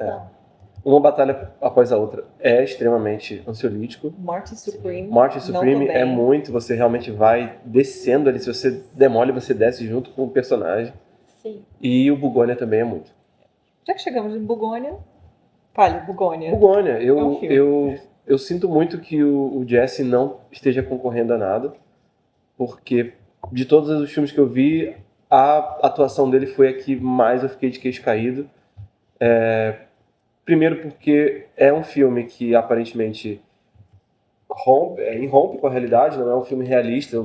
uma batalha após a outra é extremamente ansiolítico. Marty Supreme. Marty não Supreme também. é muito, você realmente vai descendo ali, se você demole, você desce junto com o personagem. Sim. E o Bugônia também é muito. Já que chegamos em Bugônia, fale, Bugônia. Bugônia, É um filme. eu sinto muito que o Jesse não esteja concorrendo a nada, porque de todos os filmes que eu vi, a atuação dele foi a que mais eu fiquei de queixo caído. Primeiro porque é um filme que aparentemente irrompe com a realidade, não é um filme realista,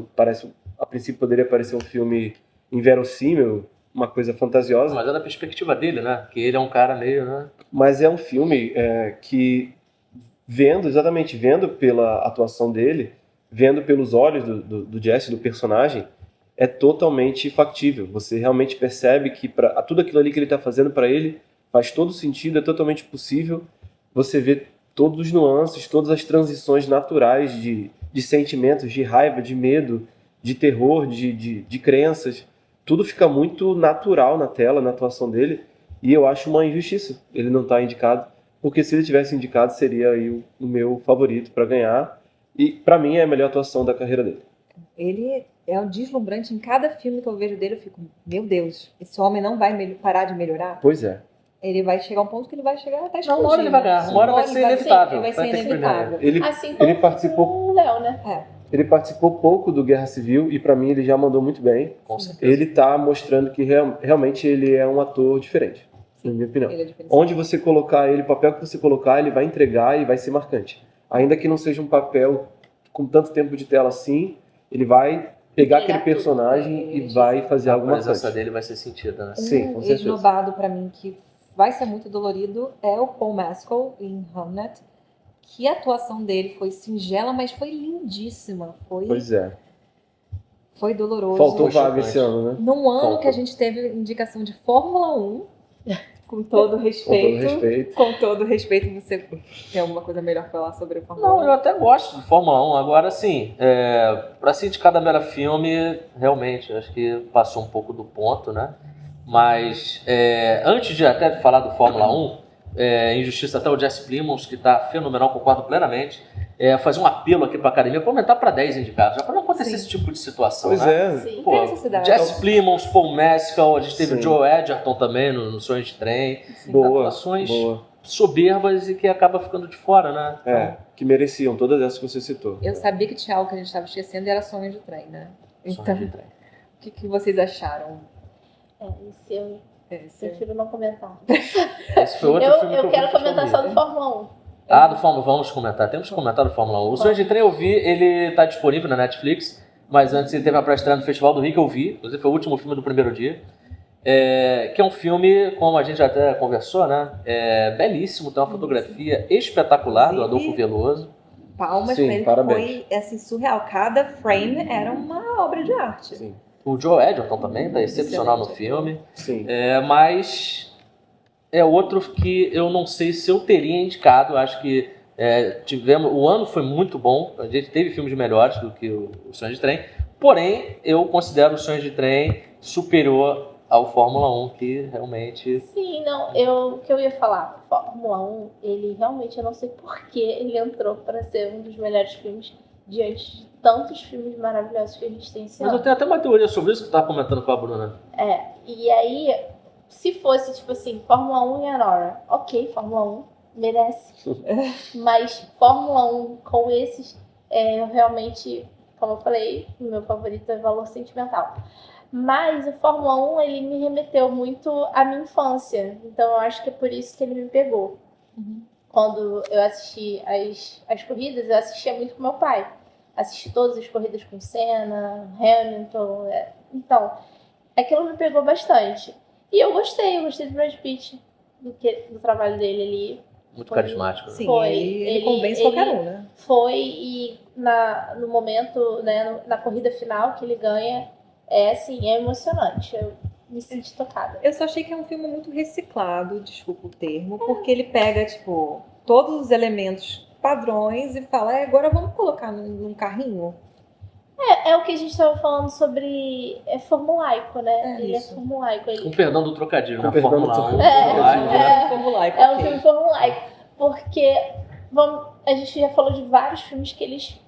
a princípio poderia parecer um filme inverossímil, uma coisa fantasiosa. Mas é da perspectiva dele, né? Que ele é um cara meio, né? Mas é um filme que, vendo pela atuação dele, vendo pelos olhos do Jesse, do personagem, é totalmente factível. Você realmente percebe que tudo aquilo ali que ele está fazendo para ele faz todo sentido, é totalmente possível. Você vê todos os nuances, todas as transições naturais de sentimentos, de raiva, de medo, de terror, de crenças. Tudo fica muito natural na tela, na atuação dele. E eu acho uma injustiça ele não estar indicado, porque se ele tivesse indicado seria aí o meu favorito para ganhar. E para mim é a melhor atuação da carreira dele. Ele é um deslumbrante. Em cada filme que eu vejo dele, eu fico, meu Deus, esse homem não vai parar de melhorar. Pois é. Ele vai chegar a um ponto que ele vai chegar até Não, uma hora ele vai ganhar, uma hora vai ser inevitável. Vai ser ter que inevitável. Assim como Ele participou, o Léo, né? ele participou pouco do Guerra Civil e para mim ele já mandou muito bem. Com certeza. Ele tá mostrando que realmente ele é um ator diferente, na minha opinião. Ele é diferenciado. Onde você colocar ele, o papel que você colocar, ele vai entregar e vai ser marcante. Ainda que não seja um papel com tanto tempo de tela assim, ele vai pegar aquele personagem e vai fazer A alguma presença coisa. dele vai ser sentida, né? Sim, com certeza. Esnobado pra mim, que vai ser muito dolorido, é o Paul Mescal em Hamnet. Que a atuação dele foi singela, mas foi lindíssima. Pois é. Foi doloroso. Faltou Foi vaga chocante. esse ano, né? Num ano Faltou. que a gente teve indicação de Fórmula 1, com todo respeito. Com todo respeito. Com todo respeito, você tem alguma coisa melhor pra falar sobre o Fórmula 1? Não, eu até gosto de Fórmula 1. Agora, sim, pra se indicar da melhor filme, realmente, acho que passou um pouco do ponto, né? Mas, antes de até falar do Fórmula 1, Injustiça até o Jesse Plimons, que tá fenomenal, concordo plenamente, fazer um apelo aqui pra academia, pra aumentar pra 10 indicados, já pra não acontecer Sim. esse tipo de situação, Pois né? é. Sim. Pô, Tem necessidade. Jesse Plimons, Paul Mescal, a gente teve Sim. o Joe Edgerton também no Sonhos de Trem. Boa. Atuações Boa. soberbas e que acaba ficando de fora, né? Que mereciam todas essas que você citou. Eu sabia que tinha algo que a gente estava esquecendo e era Sonho de Trem, né? Sonhos Então, de Trem. o que vocês acharam? Esse eu Esse- prefiro não comentar. Esse foi outro filme que Eu vi quero que comentar só vi. do Fórmula 1. Ah, do Fórmula, vamos comentar. Temos que comentar do Fórmula 1. O Sonhos de Trem eu vi, ele tá disponível na Netflix, mas antes ele teve a pré-estreia no Festival do Rio que eu vi, inclusive foi o último filme do primeiro dia. Que é um filme, como a gente até conversou, né? Belíssimo, tem uma fotografia espetacular do Adolfo Veloso. Palmas Sim, pra ele, parabéns. foi assim, surreal. Cada frame era uma obra de arte. Sim. O Joe Edgerton também tá excepcional no Excelente. filme. Sim. Mas é outro que eu não sei se eu teria indicado. Acho que o ano foi muito bom. A gente teve filmes melhores do que o Sonhos de Trem. Porém, eu considero o Sonhos de Trem superior ao Fórmula 1, que realmente... Sim, não, o que eu ia falar, Fórmula 1, ele realmente, eu não sei por que ele entrou para ser um dos melhores filmes diante de tantos filmes maravilhosos que a gente tem esse Mas eu ano. tenho até uma teoria sobre isso que eu estava comentando com a Bruna. E aí, se fosse, tipo assim, Fórmula 1 e a Nora, ok, Fórmula 1, merece. Mas Fórmula 1 com esses, realmente, como eu falei, o meu favorito é Valor Sentimental. Mas o Fórmula 1, ele me remeteu muito à minha infância. Então eu acho que é por isso que ele me pegou. Uhum. Quando eu assisti as corridas, eu assistia muito com meu pai. Assisti todas as corridas com Senna, Hamilton. Então, aquilo me pegou bastante. E eu gostei do Brad Pitt, do trabalho dele ali. Muito carismático. Né? Sim, Foi. ele convence qualquer um, né? Foi, e no momento, né, na corrida final que ele ganha, assim, é emocionante. Eu me senti tocada. Eu só achei que é um filme muito reciclado, desculpa o termo, porque ele pega, tipo, todos os elementos padrões e fala, agora vamos colocar num carrinho. É o que a gente estava falando sobre formulaico, né? Ele isso. é formulaico. Com Ele perdão do trocadilho, Com né? perdão do Fórmula 1. trocadilho. Formulaico, é um ok. filme formulaico. Porque a gente já falou de vários filmes que eles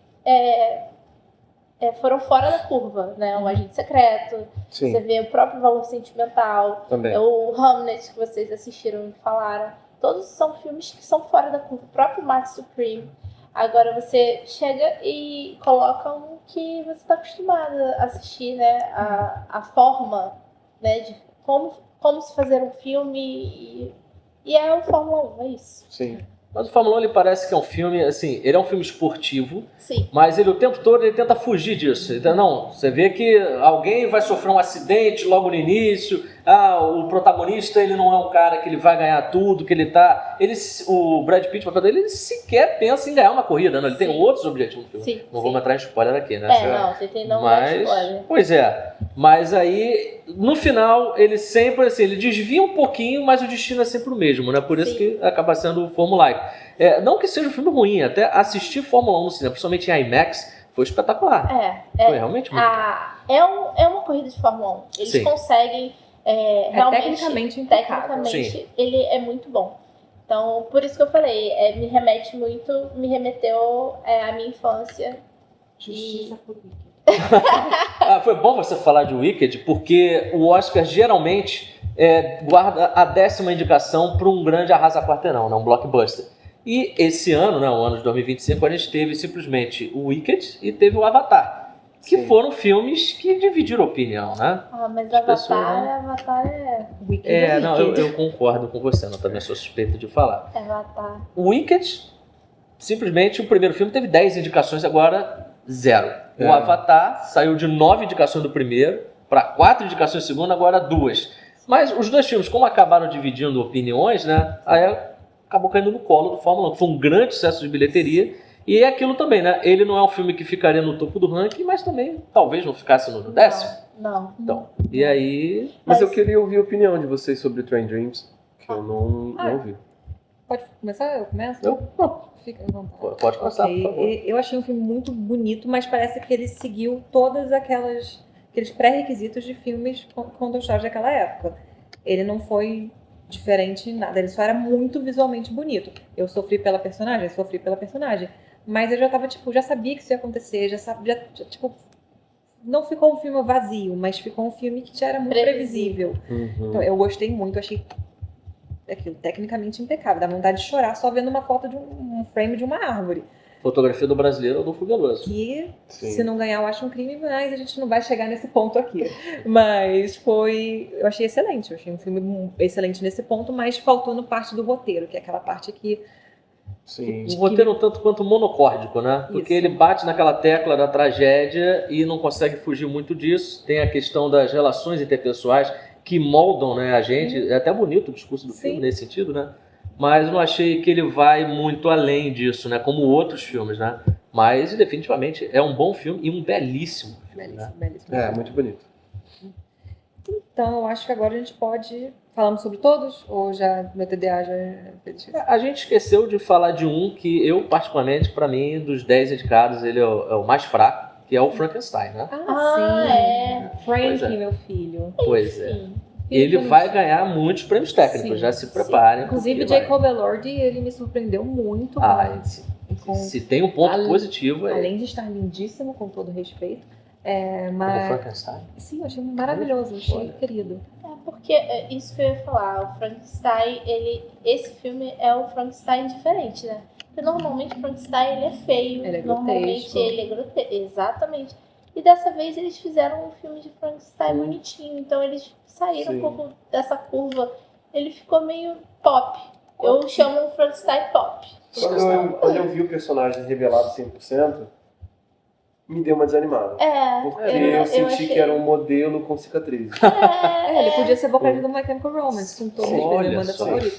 foram fora da curva, né? O Agente Secreto, você Sim, vê o próprio Valor Sentimental, também. o Hamlet que vocês assistiram e falaram. Todos são filmes que são fora da curva. O próprio Mark Supreme. Agora você chega e coloca um que você está acostumado a assistir, né? A forma, né? De como se fazer um filme e é o Fórmula 1, é isso. Sim. Mas o Fórmula 1 ele parece que é um filme, assim, ele é um filme esportivo, Sim. mas ele o tempo todo ele tenta fugir disso. Então, não, você vê que alguém vai sofrer um acidente logo no início, o protagonista ele não é um cara que ele vai ganhar tudo, que ele tá... o Brad Pitt, o papel dele, ele sequer pensa em ganhar uma corrida, não, ele tem Sim. outros objetivos no filme. Sim, Não sim. vamos entrar em spoiler aqui, né? Não, tentei não dar spoiler. Pois é, mas aí no final ele sempre assim, ele desvia um pouquinho, mas o destino é sempre o mesmo, né? Por isso Sim. que acaba sendo formulaico. Não que seja um filme ruim, até assistir Fórmula 1 no cinema, principalmente em IMAX, foi espetacular. Foi realmente muito bom. É uma corrida de Fórmula 1. Eles Sim. conseguem realmente, tecnicamente impecável. Sim. ele é muito bom. Então, por isso que eu falei, me remeteu à minha infância. Justiça por Wicked. Foi bom você falar de Wicked, porque o Oscar geralmente guarda a 10ª indicação para um grande arrasa-quarteirão, né? Um blockbuster. E esse ano, né, o ano de 2025, a gente teve simplesmente o Wicked e teve o Avatar, que Sim. foram filmes que dividiram opinião, né? Mas As pessoas, Avatar é Wicked Não, Wicked. eu concordo com você, eu também sou suspeito de falar. Avatar. O Wicked, simplesmente o primeiro filme teve 10 indicações, agora 0. O Avatar saiu de 9 indicações do primeiro para 4 indicações do segundo, agora 2. Mas os dois filmes, como acabaram dividindo opiniões, né? Aí acabou caindo no colo do Fórmula 1. Foi um grande sucesso de bilheteria. E é aquilo também, né? Ele não é um filme que ficaria no topo do ranking, mas também talvez não ficasse no 10º. Não. Então, e aí... Mas eu queria ouvir a opinião de vocês sobre Train Dreams, que eu não ouvi. Pode começar? Eu começo? Não, Fica à vontade. pode começar, Ok. por favor. Eu achei um filme muito bonito, mas parece que ele seguiu todas aqueles pré-requisitos de filmes condutores daquela época. Ele não foi diferente em nada, ele só era muito visualmente bonito. Eu sofri pela personagem, mas eu já tava, já sabia que isso ia acontecer, não ficou um filme vazio, mas ficou um filme que já era muito previsível. Então, eu gostei muito, achei aquilo tecnicamente impecável, dá vontade de chorar só vendo uma foto de um frame de uma árvore. Fotografia do brasileiro ou do Figueiredo. Que, Sim. se não ganhar, eu acho um crime, mas a gente não vai chegar nesse ponto aqui. Mas eu achei excelente, eu achei um filme excelente nesse ponto, mas faltou no parte do roteiro, que é aquela parte que... Sim. O roteiro um tanto quanto monocórdico, né? Porque Isso. ele bate naquela tecla da tragédia e não consegue fugir muito disso. Tem a questão das relações interpessoais que moldam, né, a gente. É até bonito o discurso do filme Sim. nesse sentido, né? Mas eu não achei que ele vai muito além disso, né? Como outros filmes, né? Mas definitivamente é um bom filme e um belíssimo filme, né? Belíssimo. É, muito bonito. Então, eu acho que agora a gente pode... Falamos sobre todos? Ou já meu TDA já fez isso? A gente esqueceu de falar de um que eu, particularmente, para mim, dos 10 indicados, ele é o mais fraco, que é o Frankenstein, né? Sim. Pois Frankie, é. meu filho. Pois é. Sim. Ele vai ganhar muitos prêmios técnicos, Sim, já se sim. preparem. Inclusive, porque vai. Jacob Elordi, ele me surpreendeu muito. Se tem um ponto Além- positivo é Além de estar lindíssimo, com todo respeito. o Mas... Frankenstein. Sim, eu achei maravilhoso, achei Olha. querido. Porque isso que eu ia falar, o Frankenstein, esse filme é o Frankenstein diferente, né? Porque normalmente o Frankenstein ele é feio, Ele é normalmente grotesco. ele é grotesco, exatamente. E dessa vez eles fizeram um filme de Frankenstein bonitinho, então eles saíram Sim. um pouco dessa curva. Ele ficou meio pop. Eu chamo o Frankenstein pop. Quando eu vi o personagem revelado 100%, me deu uma desanimada. Porque eu senti achei- que era um modelo com cicatrizes. Ele podia ser boca do My Chemical Romance, com todo Sim. respeito, Olha minha banda só. favorita.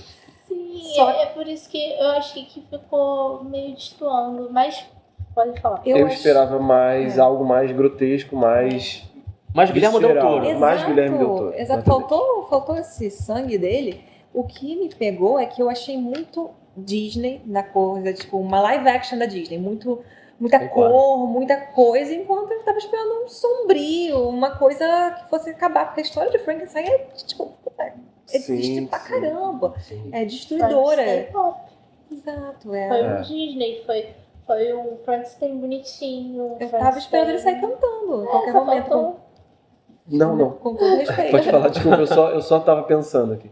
Sim, Só- é por isso que eu achei que ficou meio destoando, mas pode falar. Eu acho- esperava mais, algo mais grotesco, mais Mas Guilherme Del visceral. Toro. Mais Guilherme Del Toro, Exato. exatamente. Faltou esse sangue dele. O que me pegou é que eu achei muito Disney na coisa, tipo, uma live action da Disney, muito muita Concordo. cor, muita coisa, enquanto eu tava esperando um sombrio, uma coisa que fosse acabar, porque a história de Frankenstein é, tipo, é triste pra caramba, Sim. é destruidora. Frankenstein pop. Exato, Foi um Disney, foi um Frankenstein bonitinho. Eu tava esperando ele sair cantando, em qualquer só momento, faltou. Não. com todo respeito. Pode falar, desculpa, eu só tava pensando aqui.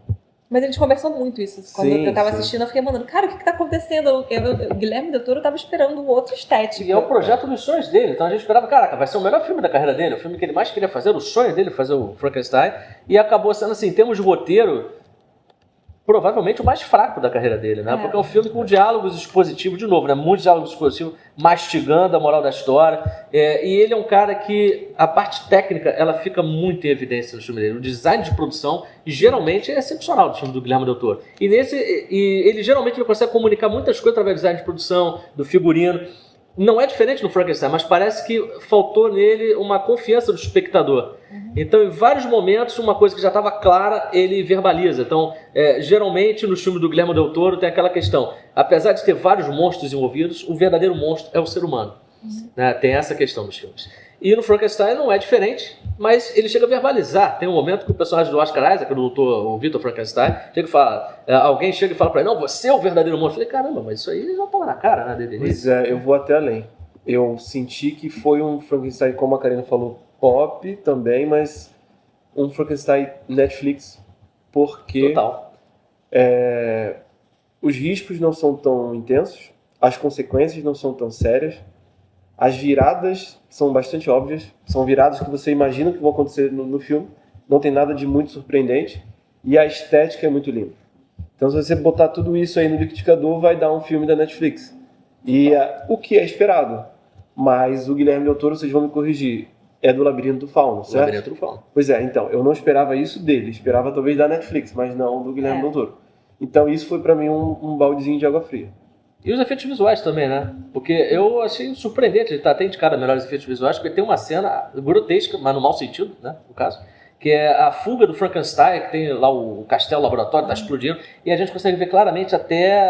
Mas a gente conversou muito isso. Quando Sim, eu tava sim. assistindo, eu fiquei mandando, cara, o que tá acontecendo? O Guilherme Del Toro tava esperando outro estético. E é o projeto dos sonhos dele. Então a gente esperava, caraca, vai ser o melhor filme da carreira dele. O filme que ele mais queria fazer, o sonho dele, fazer o Frankenstein. E acabou sendo, assim, em termos de roteiro, provavelmente o mais fraco da carreira dele, né? Porque é um filme com diálogos expositivos, de novo, né? Muitos diálogos expositivos, mastigando a moral da história. E ele é um cara que a parte técnica, ela fica muito em evidência no filme dele. O design de produção, geralmente, é excepcional do filme do Guilherme Del Toro. E ele geralmente ele consegue comunicar muitas coisas através do design de produção, do figurino. Não é diferente no Frankenstein, mas parece que faltou nele uma confiança do espectador. Então, em vários momentos, uma coisa que já estava clara, ele verbaliza. Então, geralmente, no filme do Guilherme Del Toro tem aquela questão. Apesar de ter vários monstros envolvidos, o verdadeiro monstro é o ser humano. Né? Tem essa questão nos filmes. E no Frankenstein não é diferente, mas ele chega a verbalizar. Tem um momento que o personagem do Oscar Isaac, o Victor Frankenstein, chega e fala, alguém chega e fala para ele, não, você é o verdadeiro monstro. Eu falei, caramba, mas isso aí já estava na cara, né, desde o Pois início. eu vou até além. Eu senti que foi um Frankenstein, como a Karina falou, pop também, mas um Frankenstein Netflix, porque Total. os riscos não são tão intensos, as consequências não são tão sérias, as viradas são bastante óbvias, são viradas que você imagina que vão acontecer no filme, não tem nada de muito surpreendente, e a estética é muito linda. Então, se você botar tudo isso aí no liquidificador, vai dar um filme da Netflix. E o que é esperado. Mas o Guilherme Del Toro, vocês vão me corrigir, é do Labirinto do Fauno, O certo? Labirinto do Fauno. Pois é, então, eu não esperava isso dele, esperava talvez da Netflix, mas não do Guilherme Del Toro. Então isso foi pra mim um baldezinho de água fria. E os efeitos visuais também, né? Porque eu achei surpreendente, ele tá até indicado a melhores efeitos visuais, porque tem uma cena grotesca, mas no mau sentido, né, no caso, que é a fuga do Frankenstein, que tem lá o castelo, o laboratório, tá explodindo, e a gente consegue ver claramente até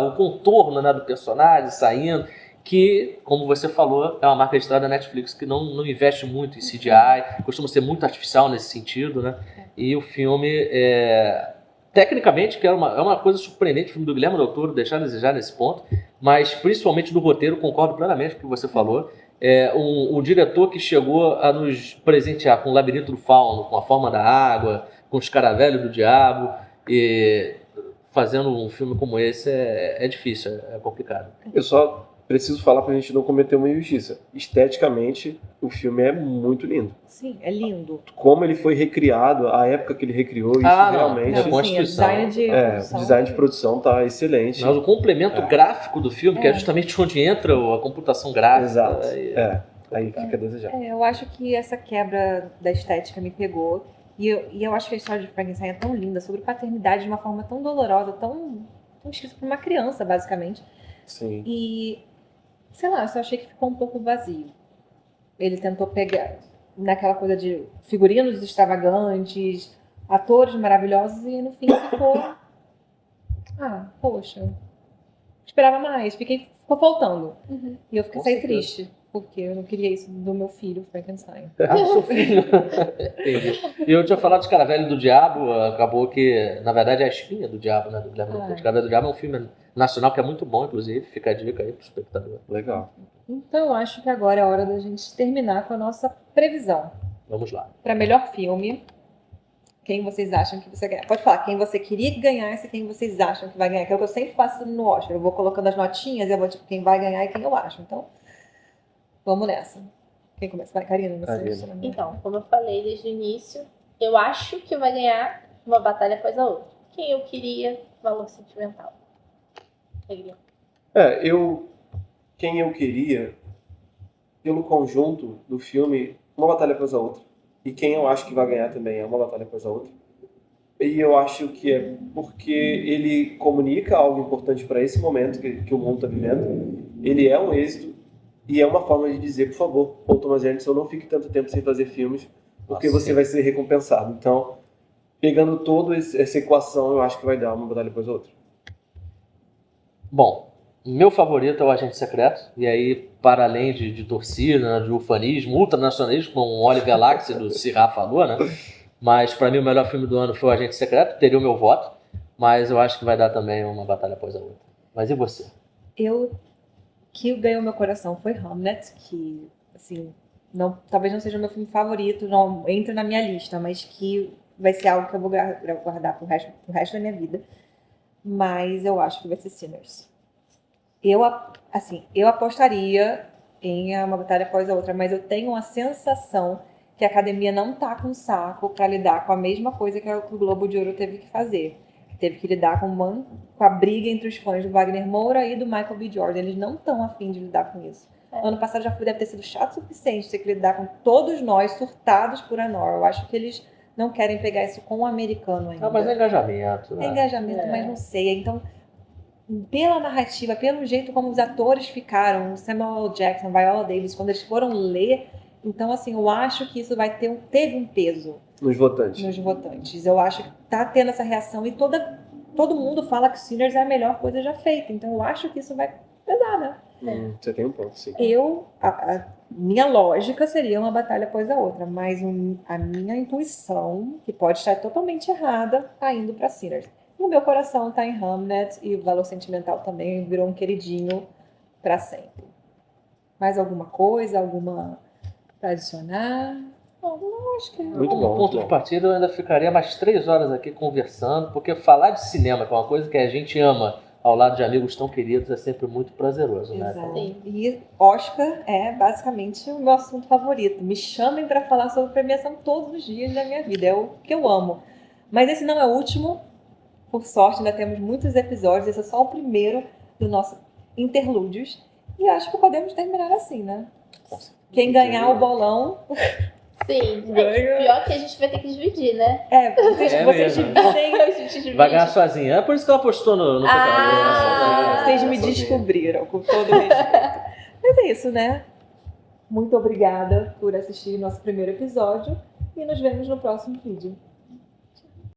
o contorno, né, do personagem saindo, que, como você falou, é uma marca registrada da Netflix que não investe muito em CGI, costuma ser muito artificial nesse sentido, né? E o filme tecnicamente, que é uma coisa surpreendente, o filme do Guilherme Del Toro, deixar a desejar nesse ponto, mas principalmente do roteiro, concordo plenamente com o que você falou. Um diretor que chegou a nos presentear com o Labirinto do Fauno, com A Forma da Água, com Os Caravelhos do Diabo, e fazendo um filme como esse é difícil, é complicado. Eu só preciso falar pra gente não cometer uma injustiça. Esteticamente, o filme é muito lindo. Sim, é lindo. Como ele foi recriado, a época que ele recriou, isso realmente... Não, Constituição. o design de produção tá excelente. Mas o complemento gráfico do filme, que é justamente onde entra a computação gráfica. Exato. Aí fica a desejar. Eu acho que essa quebra da estética me pegou. E eu acho que a história de Frankenstein é tão linda, sobre paternidade de uma forma tão dolorosa, tão escrita por uma criança, basicamente. Sim. E, sei lá, eu só achei que ficou um pouco vazio. Ele tentou pegar naquela coisa de figurinos extravagantes, atores maravilhosos, e no fim ficou... poxa, esperava mais, ficou faltando. E eu Com saí certeza. triste, porque eu não queria isso do meu filho, Frankenstein. Do seu filho. Entendi. E eu tinha falado de Caravelho do Diabo, acabou que, na verdade, é a espinha do diabo, né? Do Guilherme Del Toro. Caravelho do Diabo é um filme nacional que é muito bom, inclusive, fica a dica aí pro espectador. Legal. Então eu acho que agora é a hora da gente terminar com a nossa previsão. Vamos lá. Para melhor filme, quem vocês acham que você ganhar? Pode falar, quem você queria que ganhasse e quem vocês acham que vai ganhar. Que é o que eu sempre faço no Oscar. Eu vou colocando as notinhas e eu vou tipo, quem vai ganhar e quem eu acho. Então, vamos nessa. Quem começa? Vai, Karina. Não sei. Karina. Então, como eu falei desde o início, eu acho que vai ganhar uma batalha após a outra. Quem eu queria, Valor Sentimental. Quem eu queria, pelo conjunto do filme, uma batalha após a outra. E quem eu acho que vai ganhar também é uma batalha após a outra. E eu acho que é porque ele comunica algo importante para esse momento que o mundo está vivendo. Ele é um êxito e é uma forma de dizer, por favor, Paul Thomas Anderson, não fique tanto tempo sem fazer filmes, porque você vai ser recompensado. Então, pegando toda essa equação, eu acho que vai dar uma batalha após a outra. Bom, Meu favorito é o Agente Secreto, e aí, para além de torcida, né, de ufanismo, ultranacionalismo, como o Oliver Lax do Sirá falou, né? Mas para mim o melhor filme do ano foi o Agente Secreto, teria o meu voto, mas eu acho que vai dar também uma batalha após a outra. Mas e você? Que ganhou meu coração foi Hamlet, que, assim, talvez não seja o meu filme favorito, não entra na minha lista, mas que vai ser algo que eu vou guardar pro resto da minha vida. Mas eu acho que vai ser Sinners. Eu apostaria em uma batalha após a outra, mas eu tenho a sensação que a academia não tá com saco para lidar com a mesma coisa que o Globo de Ouro teve que fazer. Teve que lidar com a briga entre os fãs do Wagner Moura e do Michael B. Jordan. Eles não estão afim de lidar com isso. Ano passado já deve ter sido chato o suficiente ter que lidar com todos nós surtados por Anora. Eu acho que eles não querem pegar isso com o americano ainda. Mas é engajamento, né? É engajamento, mas não sei. Então, pela narrativa, pelo jeito como os atores ficaram, Samuel L. Jackson, Viola Davis, quando eles foram ler, então, assim, eu acho que isso teve um peso nos votantes. Eu acho que tá tendo essa reação e todo mundo fala que Sinners é a melhor coisa já feita. Então, eu acho que isso vai pesar, né? Você tem um ponto, sim. A minha lógica seria uma batalha após a outra, mas a minha intuição, que pode estar totalmente errada, tá indo para Sinners. O meu coração tá em Hamlet e o Valor Sentimental também virou um queridinho para sempre. Mais alguma coisa? Alguma para adicionar? Não, acho que é. Muito bom. Ponto de partida, eu ainda ficaria mais 3 horas aqui conversando, porque falar de cinema, que é uma coisa que a gente ama ao lado de amigos tão queridos, é sempre muito prazeroso, né? Exato. E Oscar é basicamente o meu assunto favorito. Me chamem para falar sobre premiação todos os dias da minha vida. É o que eu amo. Mas esse não é o último. Por sorte, ainda temos muitos episódios. Esse é só o primeiro do nosso Interlúdios. E acho que podemos terminar assim, né? Quem ganhar o bolão... Sim, ganha. Pior que a gente vai ter que dividir, né? Vocês dividem, a gente divide. Vai ganhar sozinha. É por isso que ela postou no pecado. Vocês me descobriram, com todo respeito. Mas é isso, né? Muito obrigada por assistir nosso primeiro episódio e nos vemos no próximo vídeo.